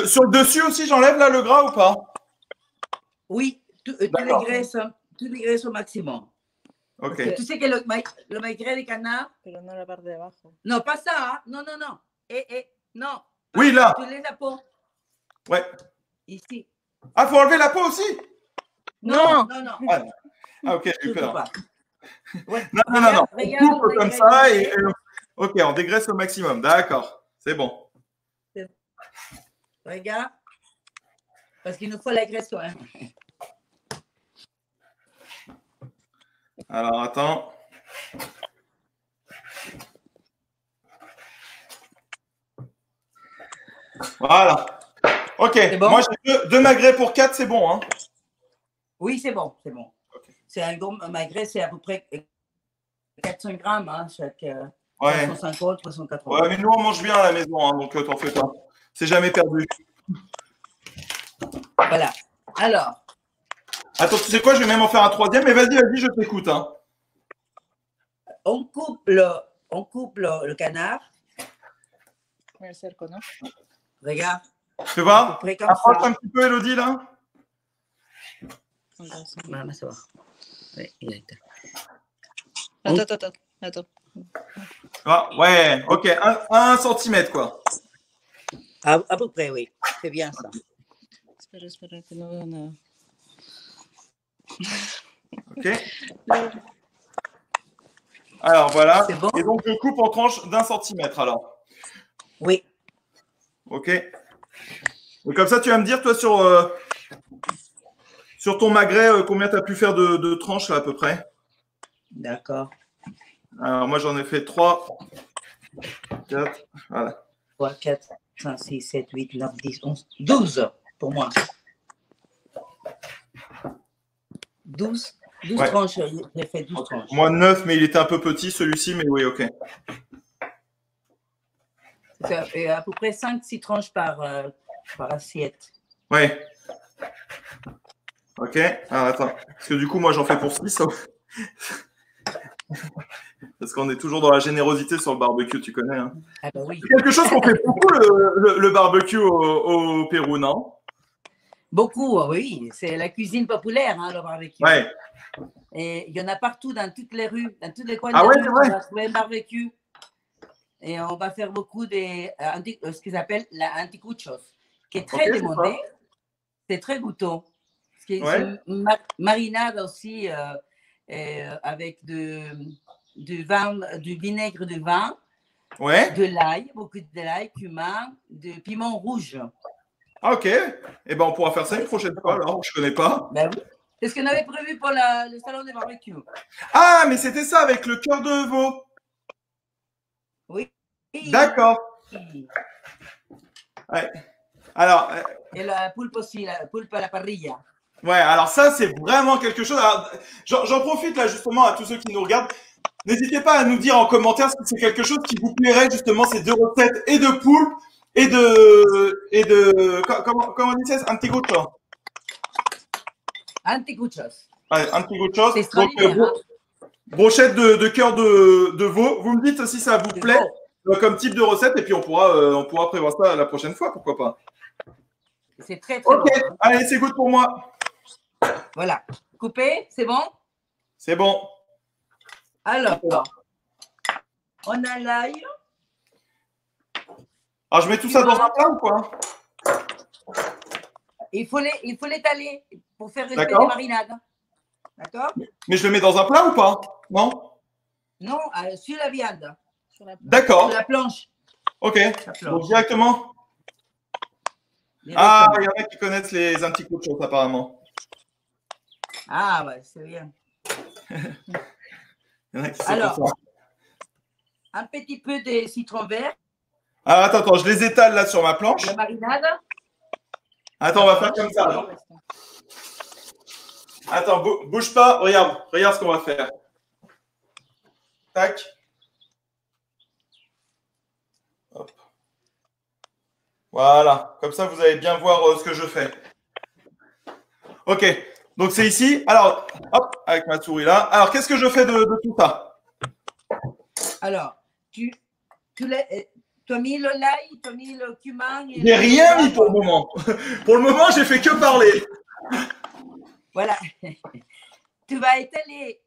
sur le dessus aussi, j'enlève là le gras ou pas? Oui, toutes les graisses au maximum. Ok. Tu sais que le magret de canard… Non, pas ça. Hein? Non. Non. Oui, là. Tu laisses la peau. Ouais. Ici. Ah, faut enlever la peau aussi? Non. Ah, ok, j'ai eu peur. Ouais. Non. On coupe comme ça et ok, on dégraisse au maximum. D'accord, c'est bon. Regarde. Parce qu'il nous faut la graisse quand même. Alors, attends. Voilà. Ok, bon? Moi j'ai deux magrets pour 4, c'est bon. Hein? Oui, c'est bon. Okay. C'est un gros magret, c'est à peu près 400 grammes, hein, chaque 350, 380. Ouais, mais nous on mange bien à la maison, hein, donc t'en fais pas. C'est jamais perdu. Voilà. Alors. Attends, tu sais quoi, je vais même en faire un troisième, mais vas-y, je t'écoute. Hein. On coupe le canard. Regarde. Tu peux voir? Approche un petit peu, Elodie, là. Voilà, ça va. Oui, il a été. Attends. Ah, ouais, ok, 1 centimètre, quoi. À peu près, oui. C'est bien ça. Espera que no veo nada. Ok. Alors voilà. C'est bon? Et donc je coupe en tranches d'1 centimètre alors. Oui. Ok. Et comme ça, tu vas me dire, toi, sur ton magret, combien tu as pu faire de tranches là à peu près? D'accord. Alors moi, j'en ai fait 3, 4, voilà. 3, 4, 5, 6, 7, 8, 9, 10, 11, 12 pour moi. 12 Ouais. tranches, j'ai fait 12 tranches. Moi, 9, mais il était un peu petit celui-ci, mais oui, ok. C'est à peu près 5-6 tranches par assiette. Ouais. Ok. Alors attends. Parce que du coup, moi, j'en fais pour 6. Parce qu'on est toujours dans la générosité sur le barbecue, tu connais. Hein. Ah bah oui. C'est quelque chose qu'on fait beaucoup, le barbecue au Pérou, non? Beaucoup, oui. C'est la cuisine populaire, hein, le barbecue. Ouais. Et il y en a partout, dans toutes les rues, dans tous les coins Ah de ouais, rue, c'est on vrai. va trouver un barbecue. Et on va faire beaucoup ce qu'ils appellent la anticuchos, qui est très demandé. C'est très goûteux. C'est une marinade aussi avec du vinaigre de vin, de l'ail, beaucoup de l'ail, cumin, de piment rouge. Ah, ok. Eh ben, on pourra faire ça une prochaine fois, alors. Je connais pas. Ben oui. C'est ce qu'on avait prévu pour le salon des barbecues. Ah, mais c'était ça avec le cœur de veau. Oui. D'accord. Ouais. Alors. Et la poulpe aussi, la poulpe à la parrilla. Ouais, alors ça, c'est vraiment quelque chose. J'en profite là justement à tous ceux qui nous regardent. N'hésitez pas à nous dire en commentaire si c'est quelque chose qui vous plairait justement, ces deux recettes et de poulpe et de comment on dit ça, anticucho. Anticuchos. Ouais, anticuchos. C'est extraordinaire. Donc, brochette de cœur de veau. Vous me dites si ça vous plaît comme type de recette et puis on pourra prévoir ça la prochaine fois, pourquoi pas. C'est très très bon. Hein. Allez, c'est good pour moi. Voilà. Coupé, c'est bon? C'est bon. Alors, on a l'ail. Alors, je mets tout ça dans un plat ou quoi? Il faut l'étaler pour faire rester les marinades. D'accord? Mais je le mets dans un plat ou pas? Non? Non, sur la viande. D'accord. Sur la planche. Ok. Donc, directement. Ah, il y en a qui connaissent les anticuchos apparemment. Ah, ouais, c'est bien. Il y en a qui alors, un petit peu de citron vert. Alors, attends, je les étale là sur ma planche. La marinade. Attends, on va faire comme ça. Là. Attends, bouge pas. Regarde ce qu'on va faire. Tac. Hop. Voilà. Comme ça, vous allez bien voir ce que je fais. Ok. Donc, c'est ici. Alors, hop, avec ma souris là. Alors, qu'est-ce que je fais de tout ça? Alors, tu as mis le l'ail, tu as mis le cumin. J'ai rien mis pour le moment. Pour le moment, j'ai fait que parler. Voilà. Tu vas étaler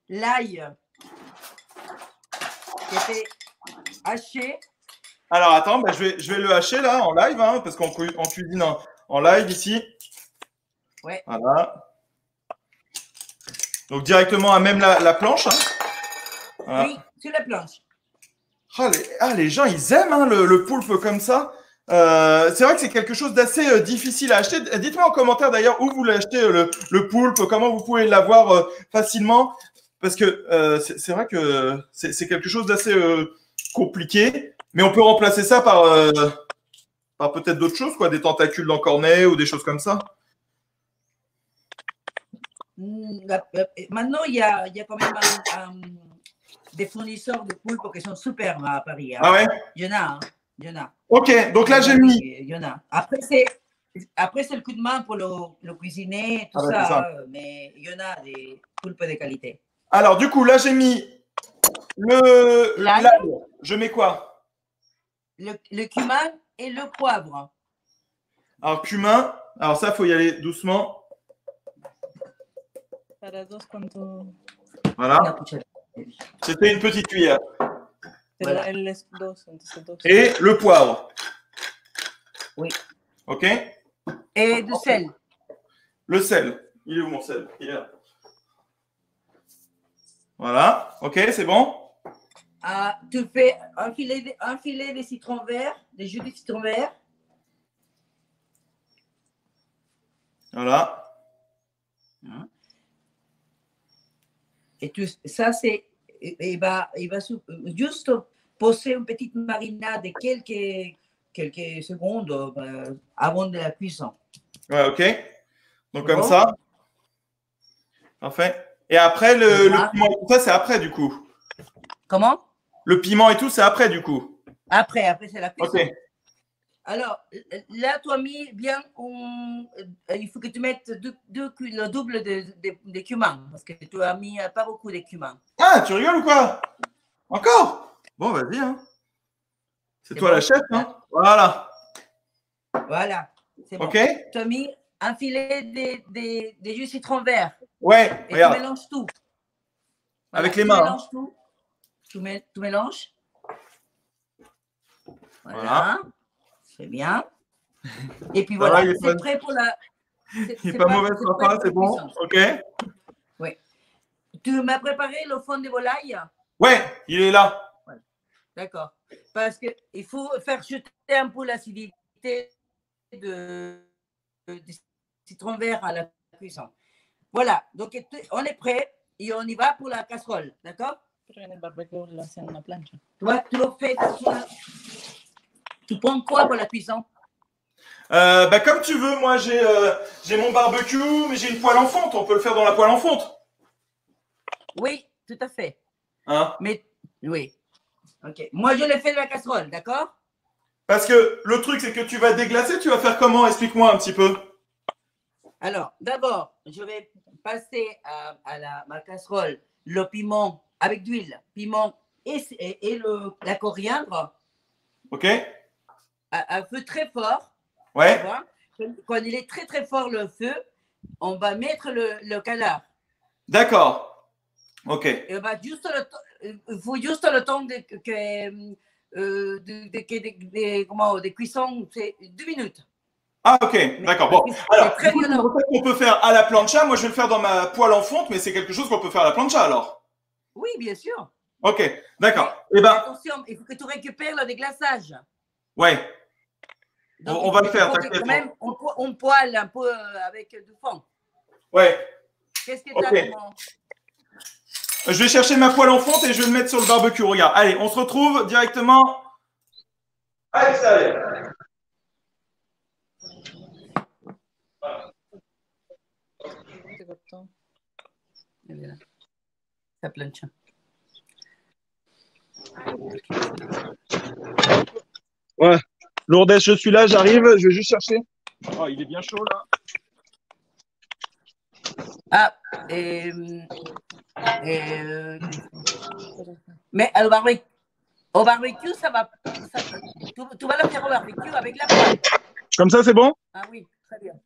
l'ail qui était haché. Alors, attends, ben, je vais le hacher là en live, hein, parce qu'on cuisine en live ici. Ouais. Voilà. Donc, directement à même la planche. Hein. Voilà. Oui, sur la planche. Les gens, ils aiment hein, le poulpe comme ça. C'est vrai que c'est quelque chose d'assez difficile à acheter. Dites-moi en commentaire d'ailleurs où vous l'achetez le poulpe, comment vous pouvez l'avoir facilement. Parce que c'est vrai que c'est quelque chose d'assez compliqué. Mais on peut remplacer ça par peut-être d'autres choses, quoi, des tentacules d'encornet ou des choses comme ça. Maintenant, il y a quand même des fournisseurs de poulpe qui sont super à Paris. Hein. Ah ouais? Il y en a. Hein. Il y en a. Ok, donc là, j'ai mis. Il y en a. Après, c'est le coup de main pour le cuisiner, tout ça. Mais il y en a des poulpes de qualité. Alors, du coup, là, j'ai mis l'ail. Je mets quoi? Le cumin et le poivre. Alors, cumin. Alors, ça, il faut y aller doucement. Voilà. C'était une petite cuillère. Voilà. Et le poivre. Oui. Ok. Et du sel. Le sel. Il est où mon sel? Il est là. Voilà. OK, c'est bon. Tu fais un filet de citron vert, de jus de citron vert. Voilà. Et ça, c'est. Il va juste poser une petite marinade de quelques secondes avant de la cuisson. Ouais, OK. Donc, comme ça. Parfait. Et après, le piment et tout ça, c'est après, du coup. Comment? Le piment et tout, c'est après, du coup. Après c'est la cuisson. OK. Alors, là, tu as mis bien, il faut que tu mettes le double de cumin, parce que tu as mis pas beaucoup de cumin. Ah, tu rigoles ou quoi? Encore? Bon, vas-y. Hein. C'est toi bon, la chef, hein? Voilà. Voilà. C'est bon. OK. Tu as mis un filet de jus citron vert. Ouais, et regarde. Tu mélanges tout. Voilà, avec les mains. Tu mélanges tout. Tu mélanges. Voilà. C'est bien. Et puis voilà, c'est prêt pour la. Il n'est pas mauvais, papa, c'est bon. OK. Oui. Tu m'as préparé le fond de volaille? Ouais, il est là. Ouais. D'accord. Parce qu'il faut faire jeter un peu l'acidité de citron vert à la cuisson. Voilà. Donc, on est prêt et on y va pour la casserole. D'accord? Tu le fais. Tu prends quoi pour la cuisson? Comme tu veux, moi j'ai mon barbecue, mais j'ai une poêle en fonte. On peut le faire dans la poêle en fonte. Oui, tout à fait. Hein? Mais oui. Ok. Moi, je l'ai fait de la casserole, d'accord? Parce que le truc, c'est que tu vas déglacer. Tu vas faire comment? Explique-moi un petit peu. Alors, d'abord, je vais passer à ma casserole le piment avec d'huile, piment et la coriandre. Ok. À feu très fort. Ouais. Quand il est très très fort le feu, on va mettre le canard. D'accord. Ok. Et il faut juste le temps de cuisson, c'est 2 minutes. Ah ok, d'accord. Bon, alors, on peut faire à la plancha. Moi, je vais le faire dans ma poêle en fonte, mais c'est quelque chose qu'on peut faire à la plancha alors. Oui, bien sûr. Ok, d'accord. Attention, il faut que tu récupères le déglaçage. Ouais. Donc, on va le faire, t'inquiète. Quand même, on poêle un peu avec du fond. Ouais. Qu'est-ce que tu as comment? Je vais chercher ma poêle en fonte et je vais le mettre sur le barbecue. Regarde, allez, on se retrouve directement à l'extérieur. Ça planche. Ouais. Lourdes, je suis là, j'arrive, je vais juste chercher. Oh, il est bien chaud là. Ah, mais au barbecue, ça va. Tu vas le faire au barbecue avec la poêle. Comme ça, c'est bon? Ah oui, très bien.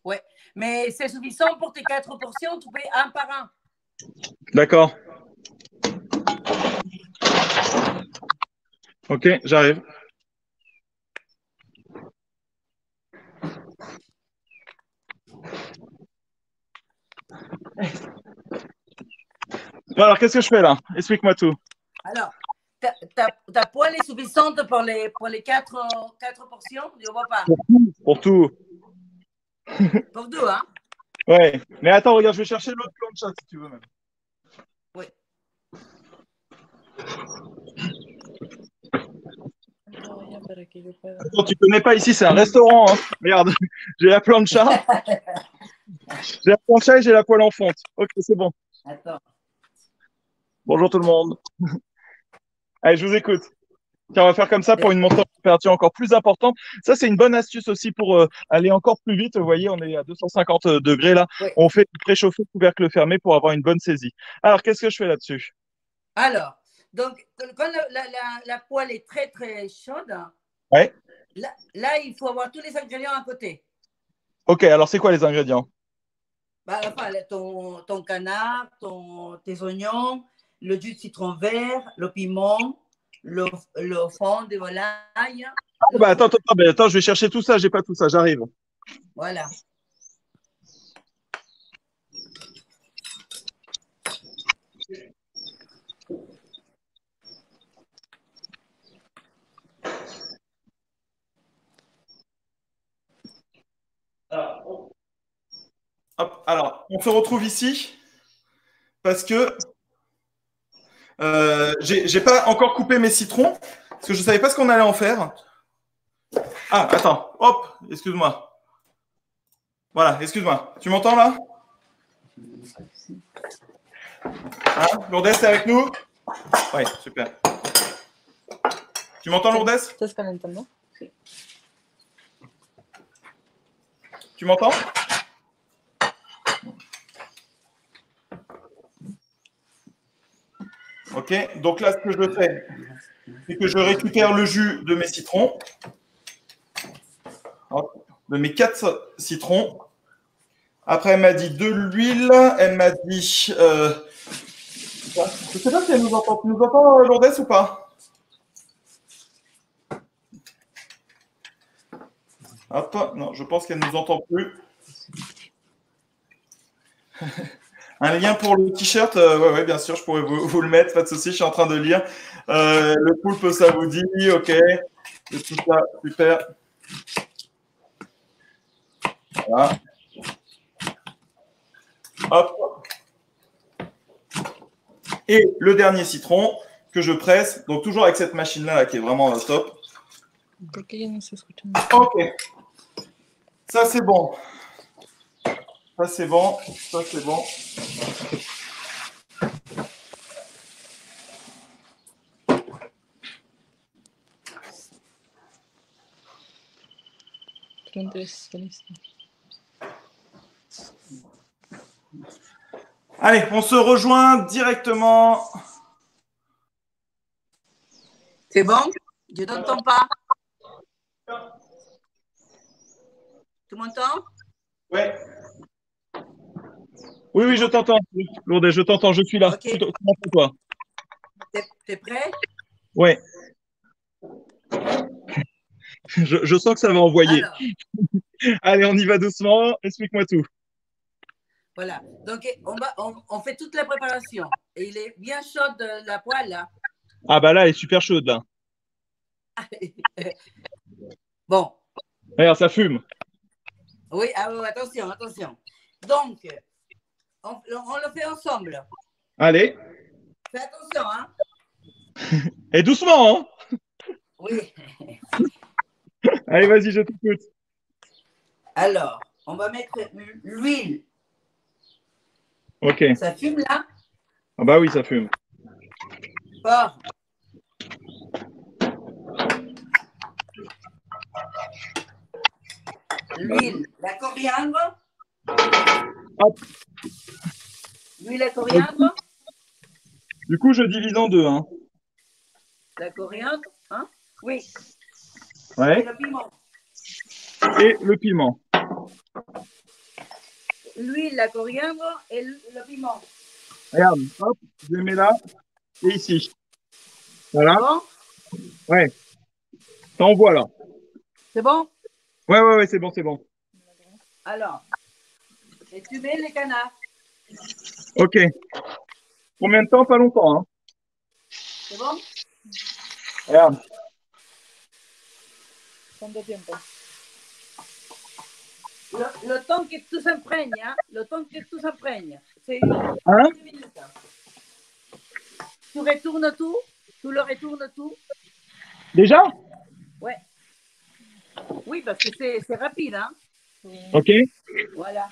Ouais, mais c'est suffisant pour tes 4 portions, tu fais un par un. D'accord. Ok, j'arrive. Bon, alors, qu'est-ce que je fais là? Explique-moi tout. Alors, ta poêle est suffisante pour les 4 portions? Je ne vois pas. Pour tout. Pour 2, hein? Ouais. Mais attends, regarde, je vais chercher l'autre plancha si tu veux même. Oui. Attends, tu connais pas ici, c'est un restaurant. Hein. Regarde, j'ai la plancha. J'ai la plancha et j'ai la poêle en fonte. Ok, c'est bon. Attends. Bonjour tout le monde. Allez, je vous écoute. Tiens, on va faire comme ça pour une montée en température encore plus importante. Ça, c'est une bonne astuce aussi pour aller encore plus vite. Vous voyez, on est à 250 degrés là. Oui. On fait préchauffer couvercle fermé pour avoir une bonne saisie. Alors, qu'est-ce que je fais là-dessus? Alors, donc, quand la poêle est très, très chaude, ouais. Là, il faut avoir tous les ingrédients à côté. Ok, alors c'est quoi les ingrédients? Enfin, ton canard, tes oignons, le jus de citron vert, le piment, le fond de volaille. Attends, je vais chercher tout ça, j'ai pas tout ça, j'arrive. Voilà. Hop, alors, on se retrouve ici parce que j'ai pas encore coupé mes citrons parce que je savais pas ce qu'on allait en faire. Ah, attends, hop, excuse-moi. Voilà, excuse-moi. Tu m'entends là? Hein, Lourdes, t'es avec nous? Oui, super. Tu m'entends, Lourdes? ¿Estás calentando? Tu m'entends? Ok, donc là, ce que je fais, c'est que je récupère le jus de mes citrons, de mes 4 citrons. Après, elle m'a dit de l'huile. Elle m'a dit. Je ne sais pas si elle nous entend. Tu nous entends, Lourdes, ou pas? Hop, non, je pense qu'elle ne nous entend plus. Un lien pour le t-shirt, ouais, bien sûr, je pourrais vous le mettre, pas de souci, je suis en train de lire. Le poulpe, ça vous dit, ok. Et tout ça, super. Voilà. Hop. Et le dernier citron que je presse, donc toujours avec cette machine-là là, qui est vraiment top. Ok. Ça, c'est bon. Ça, c'est bon. Ça, c'est bon. Allez, on se rejoint directement. C'est bon? Je t'entends pas. Tu m'entends? Ouais. Oui, je t'entends. Lourdes, je t'entends, je suis là. Okay. Comment toi? T'es prêt? Ouais. Je sens que ça va envoyer. Alors. Allez, on y va doucement. Explique-moi tout. Voilà. Donc, on fait toute la préparation. Et il est bien chaud de la poêle, là. Ah, bah là, elle est super chaude, là. Bon. Regarde, ça fume. Oui, attention, attention. Donc, on le fait ensemble. Allez. Fais attention, hein. Et doucement, hein. Oui. Allez, vas-y, je t'écoute. Alors, on va mettre l'huile. Ok. Ça fume, là? Ah bah oui, ça fume. Fort. L'huile, la coriandre. Hop. L'huile à coriandre. Du coup, je divise en deux, hein. La coriandre, hein? Oui. Ouais. Et le piment. Et le piment. L'huile, la coriandre et le piment. Regarde, hop, je les mets là et ici. Voilà. Bon? Ouais. Ça envoie là. C'est bon? Ouais, c'est bon, c'est bon. Alors, et tu mets les canards. Ok. Combien de temps? Pas longtemps, hein. C'est bon? Regarde. Le temps que tout s'imprègne, hein? Le temps que tout s'imprègne. C'est Hein? 2 minutes. Tu retournes tout? Tu le retournes tout? Déjà? Ouais. Oui, parce que c'est rapide, hein? Ok. Voilà.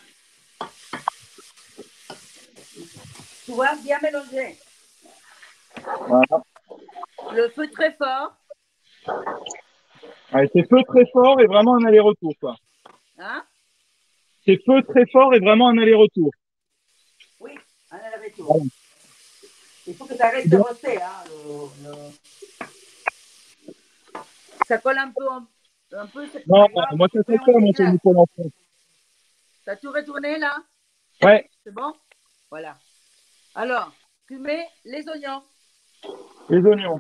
Tu vois, bien mélanger. Voilà. Le feu très fort. Ouais, c'est feu très fort et vraiment un aller-retour, quoi. Hein? C'est feu très fort et vraiment un aller-retour. Oui, un aller-retour. Voilà. Il faut que ça reste rosé, hein? Ça colle un peu. Non, moi, ça fait pas, mon Tony, pour l'enfant. T'as tout retourné, là? Ouais. C'est bon? Voilà. Alors, tu mets les oignons. Les oignons.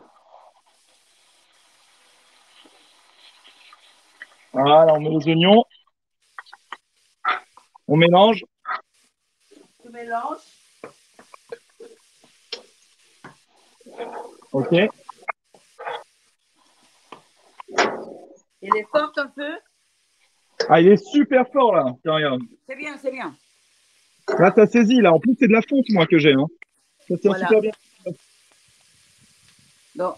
Voilà, on met les oignons. On mélange. Tu mélanges. Ok. Il est fort un peu. Ah, il est super fort là. Tiens, regarde. C'est bien, c'est bien. Là, t'as saisi là. En plus, c'est de la fonte moi que j'ai. Hein. Ça tient Voilà. super bien. Donc,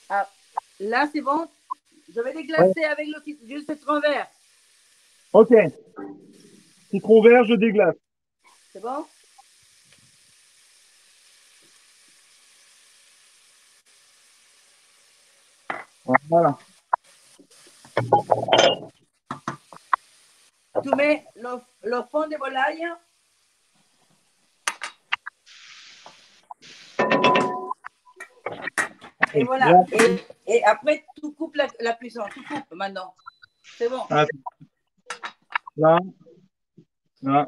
ah, là, c'est bon. Je vais déglacer avec le citron vert. Ok. Citron vert, je déglace. C'est bon? Voilà. Tu mets le fond de volaille. Et voilà. Et après, tu coupes la cuisson. Tu coupes maintenant. C'est bon. Attends. Là. Là.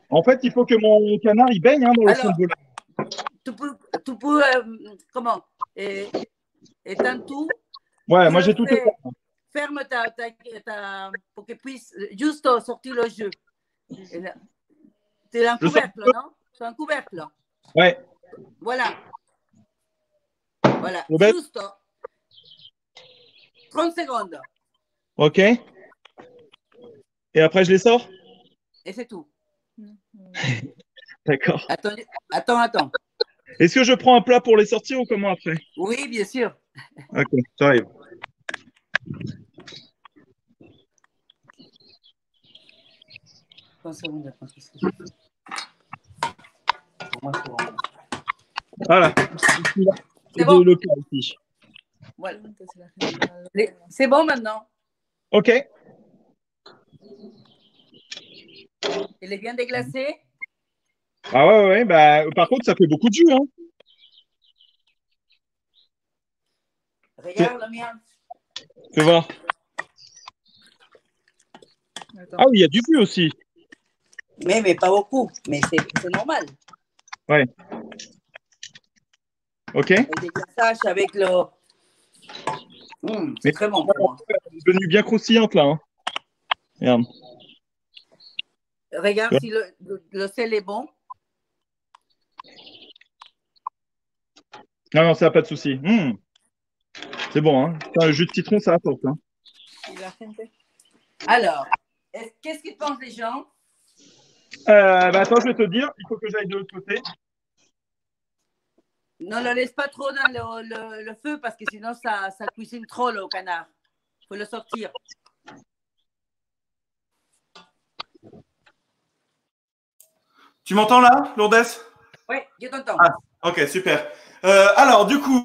En fait, il faut que mon canard il baigne dans le fond de volaille. Tu peux comment? Éteindre tout. Ouais, moi j'ai tout éteint. Ferme pour qu'il puisse juste sortir le jus. C'est un couvercle, non? C'est un couvercle. Ouais. Voilà. Voilà. Robert? Juste 30 secondes. Ok. Et après, je les sors? Et c'est tout. D'accord. Attends. Est-ce que je prends un plat pour les sortir ou comment après? Oui, bien sûr. Ok, j'arrive. Voilà. C'est bon. Voilà. C'est bon maintenant. Ok. Il est bien déglacé. Ah ouais. Bah, par contre, ça fait beaucoup de jus. Hein. Regarde le mien. Fais voir. Attends. Ah oui, il y a du jus aussi. Mais pas beaucoup. Mais c'est normal. Ouais. Ok. Le déglaçage avec le... c'est très bon pour moi. Elle est devenue bien croustillante là. Hein. Regarde. Regarde si le sel est bon. Non, ça n'a pas de souci. C'est bon. Hein. Le jus de citron, ça apporte. Hein. Alors, qu'est-ce qu'ils pensent les gens? Bah, attends, je vais te dire. Il faut que j'aille de l'autre côté. Ne le laisse pas trop dans le feu parce que sinon ça cuisine trop le canard. Il faut le sortir. Tu m'entends là, Lourdes? Oui, je t'entends. Ah, ok, super. Alors, du coup,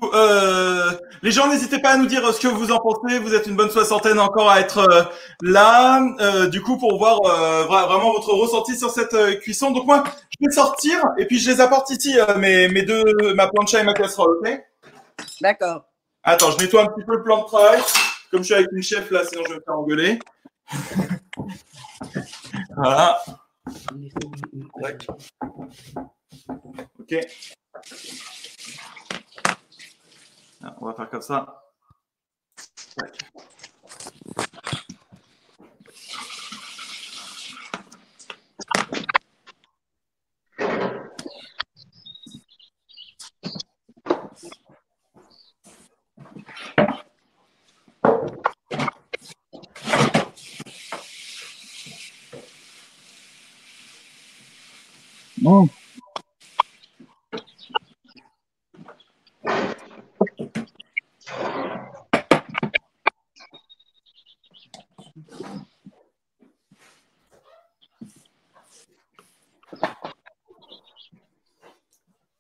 les gens, n'hésitez pas à nous dire ce que vous en pensez. Vous êtes une bonne soixantaine encore à être là, du coup, pour voir vraiment votre ressenti sur cette cuisson. Donc moi, je vais sortir et puis je les apporte ici, ma plancha et ma casserole, ok? D'accord. Attends, je nettoie un petit peu le plan de travail. Comme je suis avec une chef là, sinon je vais me faire engueuler. Voilà. Ok. On va faire comme ça. Non.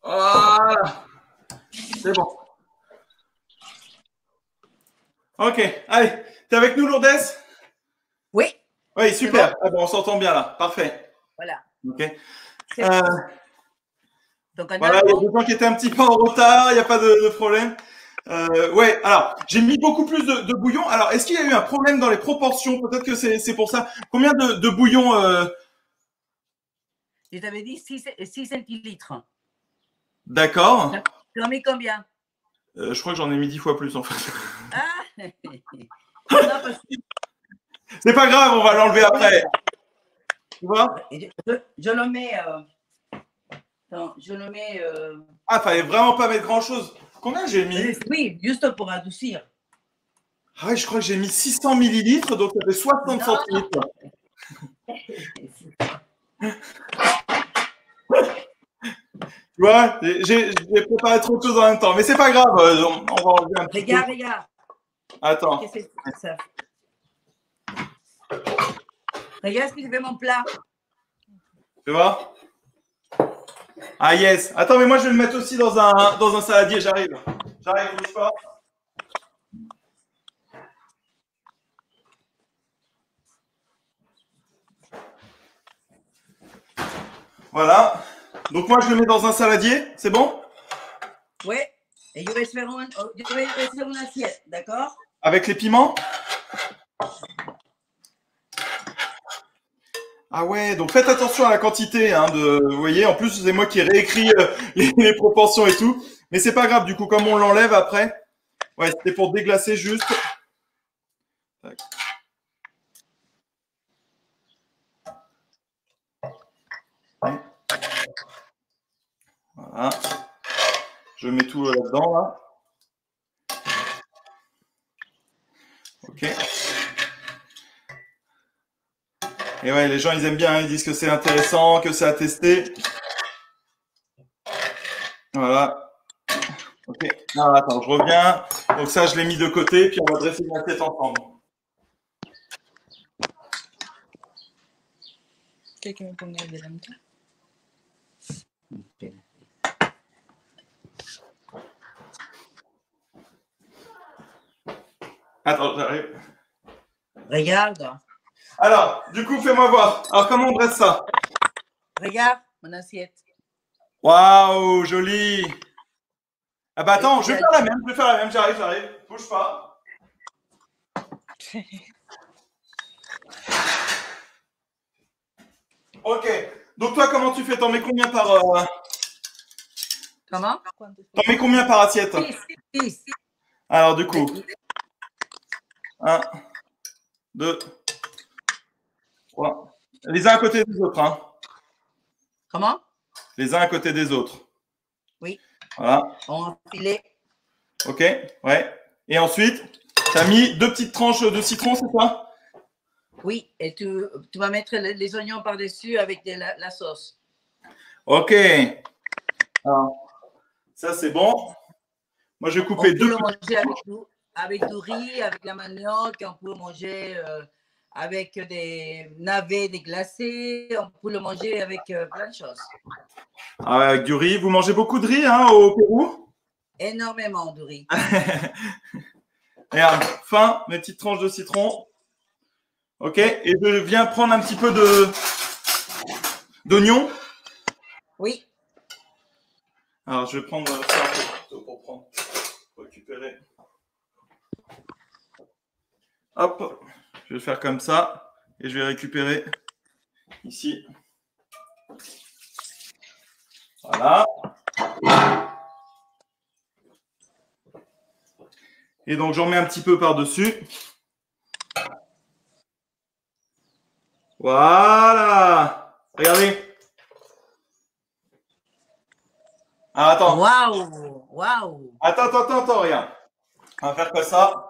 Voilà. C'est bon. Ok. Allez, t'es avec nous, Lourdes? Oui. Oui, super. Bon. Ah bon, on s'entend bien là. Parfait. Voilà. Ok. Donc, voilà, il y a des gens qui étaient un petit peu en retard, il n'y a pas de problème. Ouais, alors, j'ai mis beaucoup plus de bouillon. Alors, est-ce qu'il y a eu un problème dans les proportions? Peut-être que c'est pour ça. Combien de bouillon Je t'avais dit 6 centilitres. D'accord. Tu en mets combien? Je crois que j'en ai mis 10 fois plus, en fait. Ah non, parce que... C'est pas grave, on va l'enlever après. Tu vois? Je le mets. Attends, je le mets. Ah, fallait vraiment pas mettre grand-chose. Combien j'ai mis? Oui, juste pour adoucir. Ah oui, je crois que j'ai mis 600 millilitres, donc ça fait 60 centilitres. Tu vois, j'ai préparé trop de choses en même temps, mais c'est pas grave. On va enlever un petit peu. Regarde. Attends. Qu'est-ce que c'est ça? Regarde ce que je fais mon plat. Tu vois? Ah yes. Attends, mais moi je vais le mettre aussi dans un saladier. J'arrive. Bouge pas. Voilà. Donc moi je le mets dans un saladier. C'est bon? Oui. Et je vais faire une assiette, d'accord? Avec les piments? Ah ouais, donc faites attention à la quantité, hein, vous voyez, en plus c'est moi qui ai réécrit les proportions et tout, mais c'est pas grave, du coup, comme on l'enlève après, ouais, c'était pour déglacer juste. Tac. Voilà, je mets tout là-dedans, là. Ok. Et ouais, les gens, ils aiment bien, hein, ils disent que c'est intéressant, que c'est à tester. Voilà. Ok. Ah, attends, je reviens. Donc ça, je l'ai mis de côté, puis on va dresser une assiette ensemble. ¿Qué me ponga delante? Attends, j'arrive. Regarde. Alors, du coup, fais-moi voir. Alors, comment on dresse ça? Regarde mon assiette. Waouh, joli. Ah bah attends, je vais faire la même, j'arrive. Bouge pas. Ok. Donc toi, comment tu fais? T'en mets combien par Comment? T'en mets combien par assiette? 6. Alors du coup, 1, 2, 3. Les uns à côté des autres, hein. Comment? Les uns à côté des autres. Oui. Voilà. On va filer. Ok, ouais. Et ensuite, tu as mis 2 petites tranches de citron, c'est ça? Oui, et tu vas mettre les oignons par-dessus avec la sauce. Ok. Alors, ça, c'est bon. Moi, je vais couper On peut 2 le manger avec du riz, avec la manioc, on peut le manger avec des navets déglacés, on peut le manger avec plein de choses. Ah, avec du riz. Vous mangez beaucoup de riz hein, au Pérou? Énormément de riz. Regarde, fin, mes petites tranches de citron. Ok, et je viens prendre un petit peu d'oignon. Oui. Alors, je vais prendre ça un peu plutôt pour récupérer. Hop, je vais faire comme ça et je vais récupérer ici. Voilà. Et donc, j'en mets un petit peu par-dessus. Voilà. Regardez. Ah, attends. Waouh. Attends, regarde. On va faire comme ça.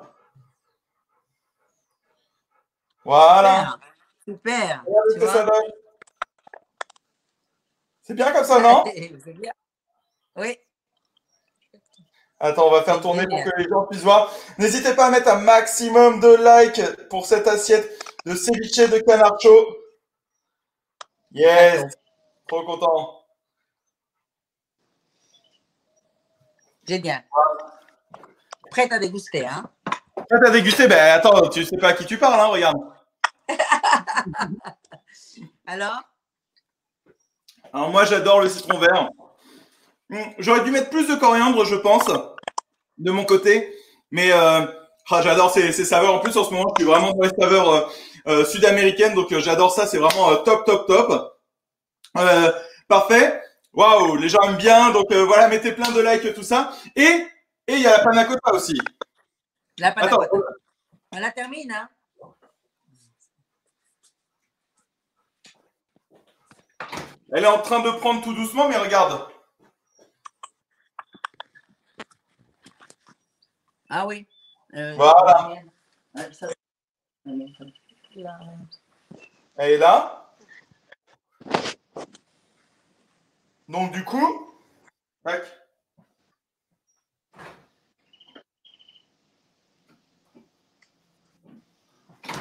Voilà. Super. Regardez Tu ce que ça vois? donne. C'est bien comme ça, non? C'est bien. Oui. Attends, on va faire tourner pour que les gens puissent voir. N'hésitez pas à mettre un maximum de likes pour cette assiette de ceviche de canard chaud. Yes, trop content. Génial. Prête à déguster, hein? Prête à déguster? Ben attends, tu sais pas à qui tu parles, hein, regarde. Alors moi, j'adore le citron vert. J'aurais dû mettre plus de coriandre, je pense, de mon côté. Mais j'adore ces saveurs. En plus, en ce moment, je suis vraiment dans les saveurs sud-américaines. Donc, j'adore ça. C'est vraiment top. Parfait. Waouh, les gens aiment bien. Donc, voilà, mettez plein de likes, tout ça. Et il y a la panna cotta aussi. La panna cotta. On la termine, hein? Elle est en train de prendre tout doucement, mais regarde. Ah oui. Voilà. Elle est là. Donc du coup, tac.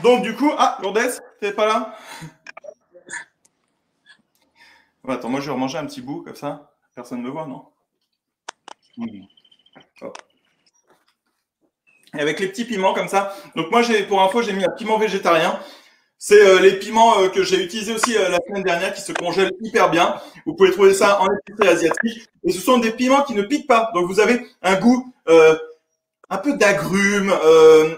Donc du coup, ah, Lourdes, t'es pas là? Attends, moi je vais remanger un petit bout comme ça. Personne ne me voit, non? Hop. Et avec les petits piments comme ça. Donc moi, pour info, j'ai mis un piment végétarien. C'est les piments que j'ai utilisés aussi la semaine dernière qui se congèlent hyper bien. Vous pouvez trouver ça en épicerie asiatique. Et ce sont des piments qui ne piquent pas. Donc vous avez un goût un peu d'agrumes,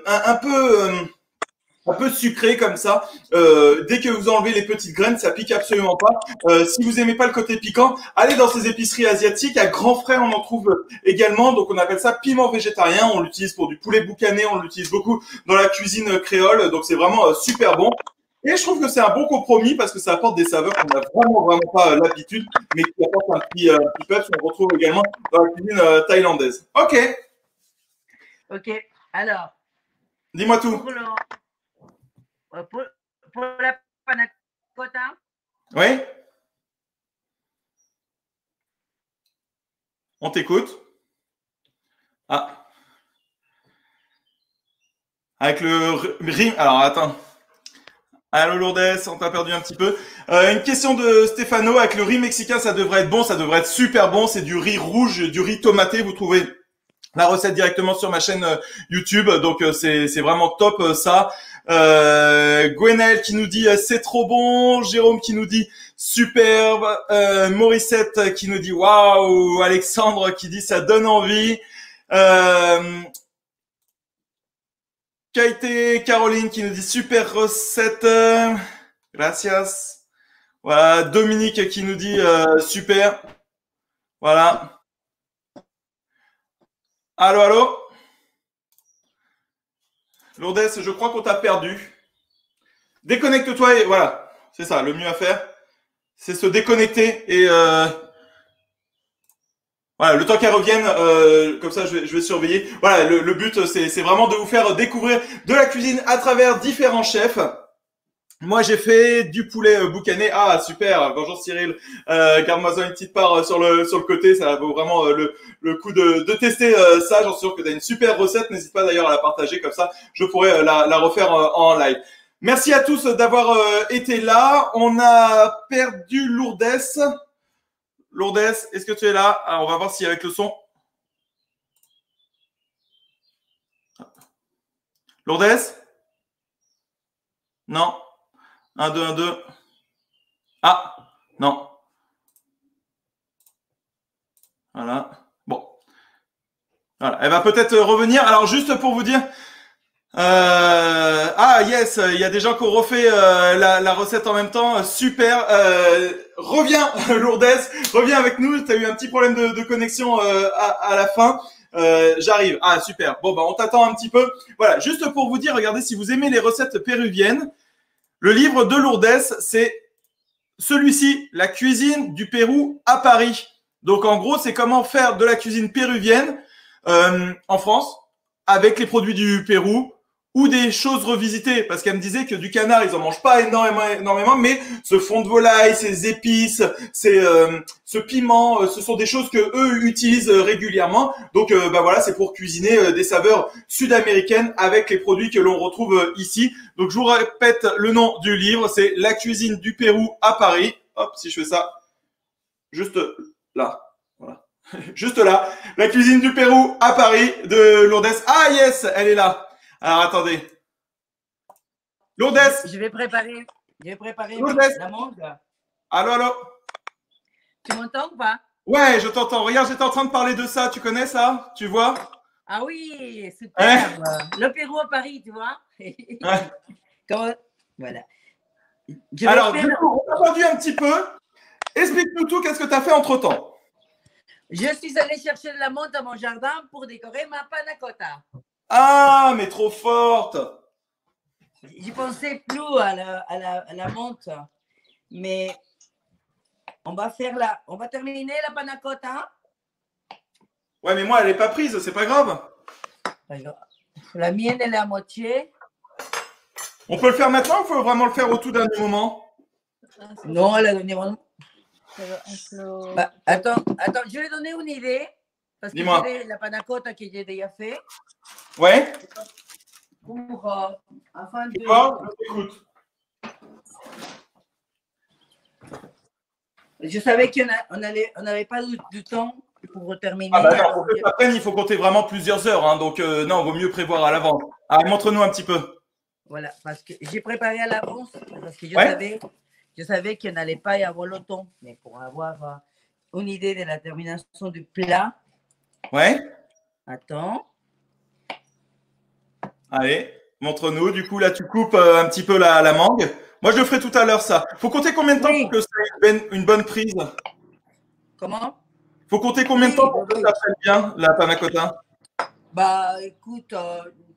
un peu sucré comme ça. Dès que vous enlevez les petites graines, ça pique absolument pas. Si vous aimez pas le côté piquant, allez dans ces épiceries asiatiques. À grands frais, on en trouve également. Donc on appelle ça piment végétarien. On l'utilise pour du poulet boucané. On l'utilise beaucoup dans la cuisine créole. Donc c'est vraiment super bon. Et je trouve que c'est un bon compromis parce que ça apporte des saveurs qu'on n'a vraiment pas l'habitude, mais qui apportent un petit peps qu'on retrouve également dans la cuisine thaïlandaise. Ok. Ok. Alors. Dis-moi tout. Pour la panna cotta. Oui. On t'écoute. Ah. Avec le riz. Alors, attends. Allô Lourdes, on t'a perdu un petit peu. Une question de Stéphano. Avec le riz mexicain, ça devrait être bon. Ça devrait être super bon. C'est du riz rouge, du riz tomaté. Vous trouvez la recette directement sur ma chaîne YouTube. Donc, c'est vraiment top ça. Gwenaël qui nous dit c'est trop bon. Jérôme qui nous dit superbe. Morissette qui nous dit waouh. Alexandre qui dit ça donne envie. Kaité, Caroline qui nous dit super recette. Gracias. Voilà, Dominique qui nous dit super. Voilà. Allô, allô. Lourdes, je crois qu'on t'a perdu. Déconnecte-toi et voilà. C'est ça, le mieux à faire. C'est se déconnecter et voilà, le temps qu'elle revienne, comme ça je vais surveiller. Voilà, le but c'est vraiment de vous faire découvrir de la cuisine à travers différents chefs. Moi j'ai fait du poulet boucané. Ah super, bonjour Cyril. Garde-moi une petite part sur le côté, ça vaut vraiment le coup de tester ça. J'en suis sûr que tu as une super recette. N'hésite pas d'ailleurs à la partager, comme ça je pourrais la refaire en live. Merci à tous d'avoir été là. On a perdu Lourdes. Lourdes, est-ce que tu es là? Alors, on va voir si avec le son. Lourdes? Non. 1, 2, 1, 2. Ah, non. Voilà. Bon. Voilà. Elle va peut-être revenir. Alors, juste pour vous dire. Ah, yes, il y a des gens qui ont refait la recette en même temps. Super. Reviens, Lourdes. Reviens avec nous. Tu as eu un petit problème de connexion à la fin. J'arrive. Ah, super. Bon, bah, on t'attend un petit peu. Voilà. Juste pour vous dire, regardez, si vous aimez les recettes péruviennes, le livre de Lourdes, c'est celui-ci, La cuisine du Pérou à Paris. Donc, en gros, c'est comment faire de la cuisine péruvienne en France avec les produits du Pérou ou des choses revisitées, parce qu'elle me disait que du canard, ils en mangent pas énormément, mais ce fond de volaille, ces épices, ce piment, ce sont des choses que eux utilisent régulièrement. Donc, bah voilà, c'est pour cuisiner des saveurs sud-américaines avec les produits que l'on retrouve ici. Donc, je vous répète le nom du livre, c'est La cuisine du Pérou à Paris. Hop, si je fais ça, juste là. Voilà. Juste là. La cuisine du Pérou à Paris de Lourdes. Ah yes, elle est là. Alors attendez. Lourdes. Je vais préparer Lourdes. la mangue. Allô, allô. Tu m'entends ou pas? Ouais, je t'entends. Regarde, j'étais en train de parler de ça. Tu connais ça? Tu vois? Ah oui, super. Le Pérou à Paris, tu vois? Ouais. Comment... Voilà. Alors, du coup, on t'a entendu un petit peu. Explique-nous tout. Qu'est-ce que tu as fait entre-temps? Je suis allée chercher de la menthe dans mon jardin pour décorer ma panna cotta. Ah, mais trop forte. J'y pensais plus à la menthe, mais On va terminer la panna cotta. Ouais, mais moi, elle n'est pas prise, c'est pas grave. La mienne, elle est à moitié. On peut le faire maintenant ou il faut vraiment le faire au tout dernier moment? Non, à la dernière moment. Bah, attends, je vais donner une idée. Parce que j'ai la panna cotta que j'ai déjà fait. Ouais. Pour, afin de... Je t'écoute. Je savais qu'on n'avait pas du temps pour terminer. Ah bah non, pour que ça prenne, il faut compter vraiment plusieurs heures. Hein, donc non, vaut mieux prévoir à l'avance. Ah, montre-nous un petit peu. Voilà, parce que j'ai préparé à l'avance, parce que je savais qu'il n'allait pas y avoir le temps. Mais pour avoir une idée de la termination du plat. Ouais. Attends. Allez, montre-nous. Du coup, là, tu coupes un petit peu la mangue. Moi, je le ferai tout à l'heure, ça. Faut compter combien de temps pour que ça ait une bonne prise? Comment? Faut compter combien de temps pour que ça prenne bien, la panna cotta? Bah, écoute,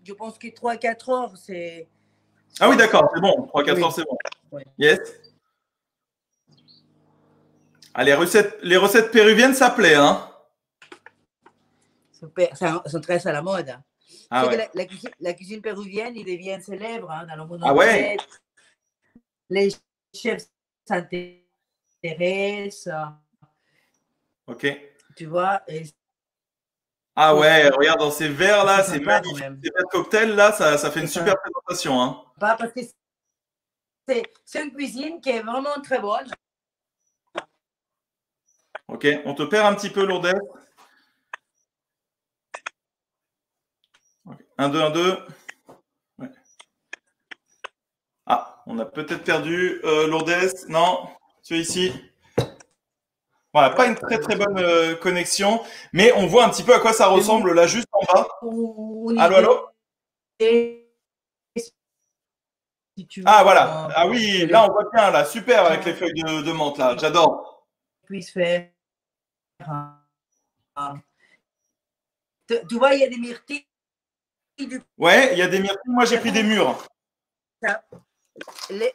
je pense que 3-4 heures, c'est... Ah oui, d'accord, c'est bon. 3-4 heures, c'est bon. Oui. Yes. Ah, les recettes péruviennes, ça plaît, hein? Super, sont très à la mode. Ah ouais. La cuisine péruvienne, il devient célèbre hein, dans le monde entier. Ah ouais. Les chefs s'intéressent. Ok. Tu vois. Ah ouais, regarde dans ces verres là, c'est magnifique. Ces verres de cocktail là, ça fait une super présentation. Hein. Pas parce que c'est une cuisine qui est vraiment très bonne. Ok, on te perd un petit peu, Lourdes. 1, 2, 1, 2. Ouais. Ah, on a peut-être perdu Lourdes. Non, tu es ici. Voilà, pas une très très bonne connexion, mais on voit un petit peu à quoi ça ressemble là, juste en bas. Allô, allô? Ah voilà. Ah oui, là on voit bien, là, super avec les feuilles de menthe là, j'adore. Puisse faire. Tu vois, il y a des myrtilles. Ouais, il y a des myrtilles. Moi, j'ai pris des mûres. Les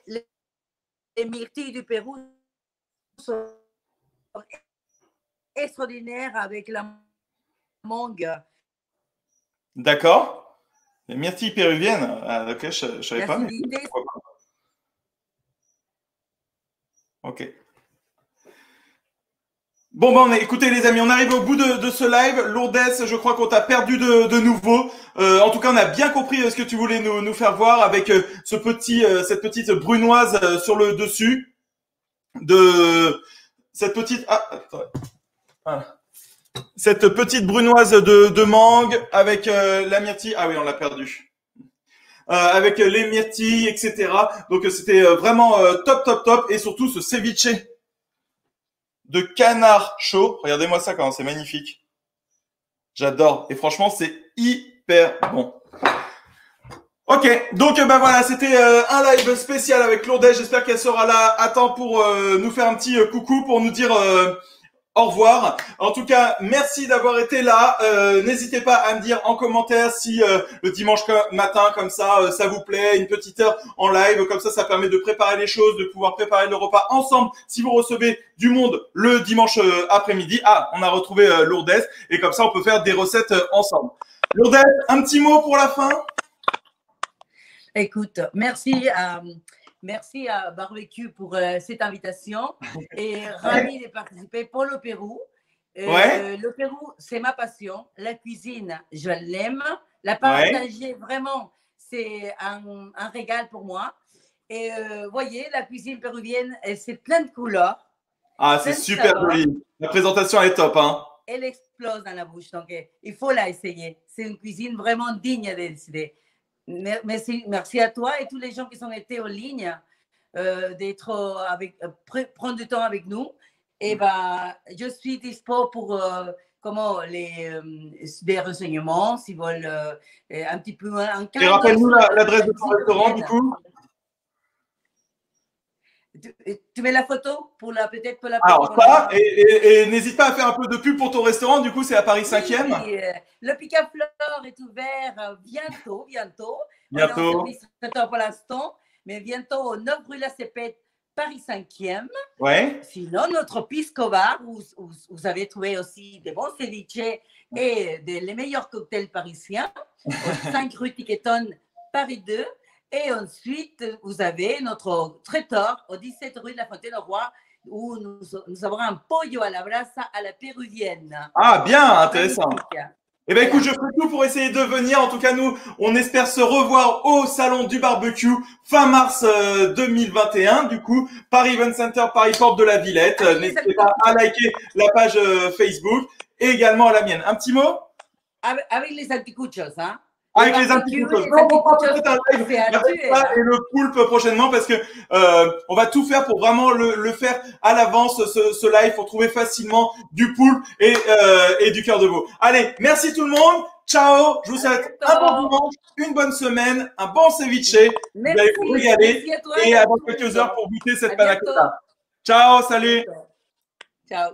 myrtilles du Pérou sont extraordinaires avec la mangue. D'accord. Les myrtilles péruviennes. Ah, ok, je savais pas. Mais... Ok. Bon, écoutez les amis, on arrive au bout de ce live. Lourdes, je crois qu'on t'a perdu de nouveau. En tout cas, on a bien compris ce que tu voulais nous faire voir avec cette petite brunoise sur le dessus de cette petite. Ah, attends. Voilà. Cette petite brunoise de mangue avec la myrtille. Ah oui, on l'a perdu. Avec les myrtilles, etc. Donc c'était vraiment top. Et surtout ce ceviche de canard chaud. Regardez-moi ça quand c'est magnifique. J'adore. Et franchement, c'est hyper bon. Ok, donc voilà, c'était un live spécial avec Lourdes. J'espère qu'elle sera là à temps pour nous faire un petit coucou, pour nous dire au revoir. En tout cas, merci d'avoir été là. N'hésitez pas à me dire en commentaire si le dimanche matin, comme ça, ça vous plaît. Une petite heure en live, comme ça permet de préparer les choses, de pouvoir préparer le repas ensemble. Si vous recevez du monde le dimanche après-midi, on a retrouvé Lourdes. Et comme ça, on peut faire des recettes ensemble. Lourdes, un petit mot pour la fin? Écoute, merci à Barbecue pour cette invitation et ravi de participer pour le Pérou. Le Pérou, c'est ma passion. La cuisine, je l'aime. La partager, vraiment, c'est un régal pour moi. Et voyez, la cuisine péruvienne, c'est plein de couleurs. Ah, c'est super joli. La présentation est top, hein. Elle explose dans la bouche, donc il faut la essayer. C'est une cuisine vraiment digne de décider. Merci à toi et tous les gens qui sont été en ligne d'être prendre du temps avec nous. Et je suis dispo pour des renseignements s'ils veulent un petit peu. Et rappelle-nous l'adresse de ton restaurant du coup. Tu mets la photo peut-être pour la. Alors ça, et n'hésite pas à faire un peu de pub pour ton restaurant. Du coup, c'est à Paris 5e. Oui, le Picaflor est ouvert bientôt. Bientôt. On est en service pour l'instant, mais bientôt au 9 rue La Cepette Paris 5e. Ouais. Sinon, notre Pisco Bar, où vous avez trouvé aussi des bons ceviches et les meilleurs cocktails parisiens, au 5 rue Tiquetonne, Paris 2. Et ensuite, vous avez notre traiteur au 17 rue de la Fontaine-au-Roi, où nous avons un pollo à la brasa à la péruvienne. Ah, bien, intéressant. Magnifique. Eh bien, écoute, je ferai tout pour essayer de venir. En tout cas, nous, on espère se revoir au Salon du Barbecue fin mars 2021. Du coup, Paris Event Center, Paris Porte de la Villette. N'hésitez pas à liker la page Facebook et également à la mienne. Un petit mot? Avec les anticuchos, hein? Avec les anticuchos. Et le poulpe prochainement parce que on va tout faire pour vraiment le faire à l'avance ce live pour trouver facilement du poulpe et du cœur de veau. Allez, merci tout le monde. Ciao. Je vous souhaite un bon dimanche, une bonne semaine, un bon ceviche. Vous allez vous régaler et avant quelques heures pour goûter cette panna cotta. Ciao, salut. Ciao.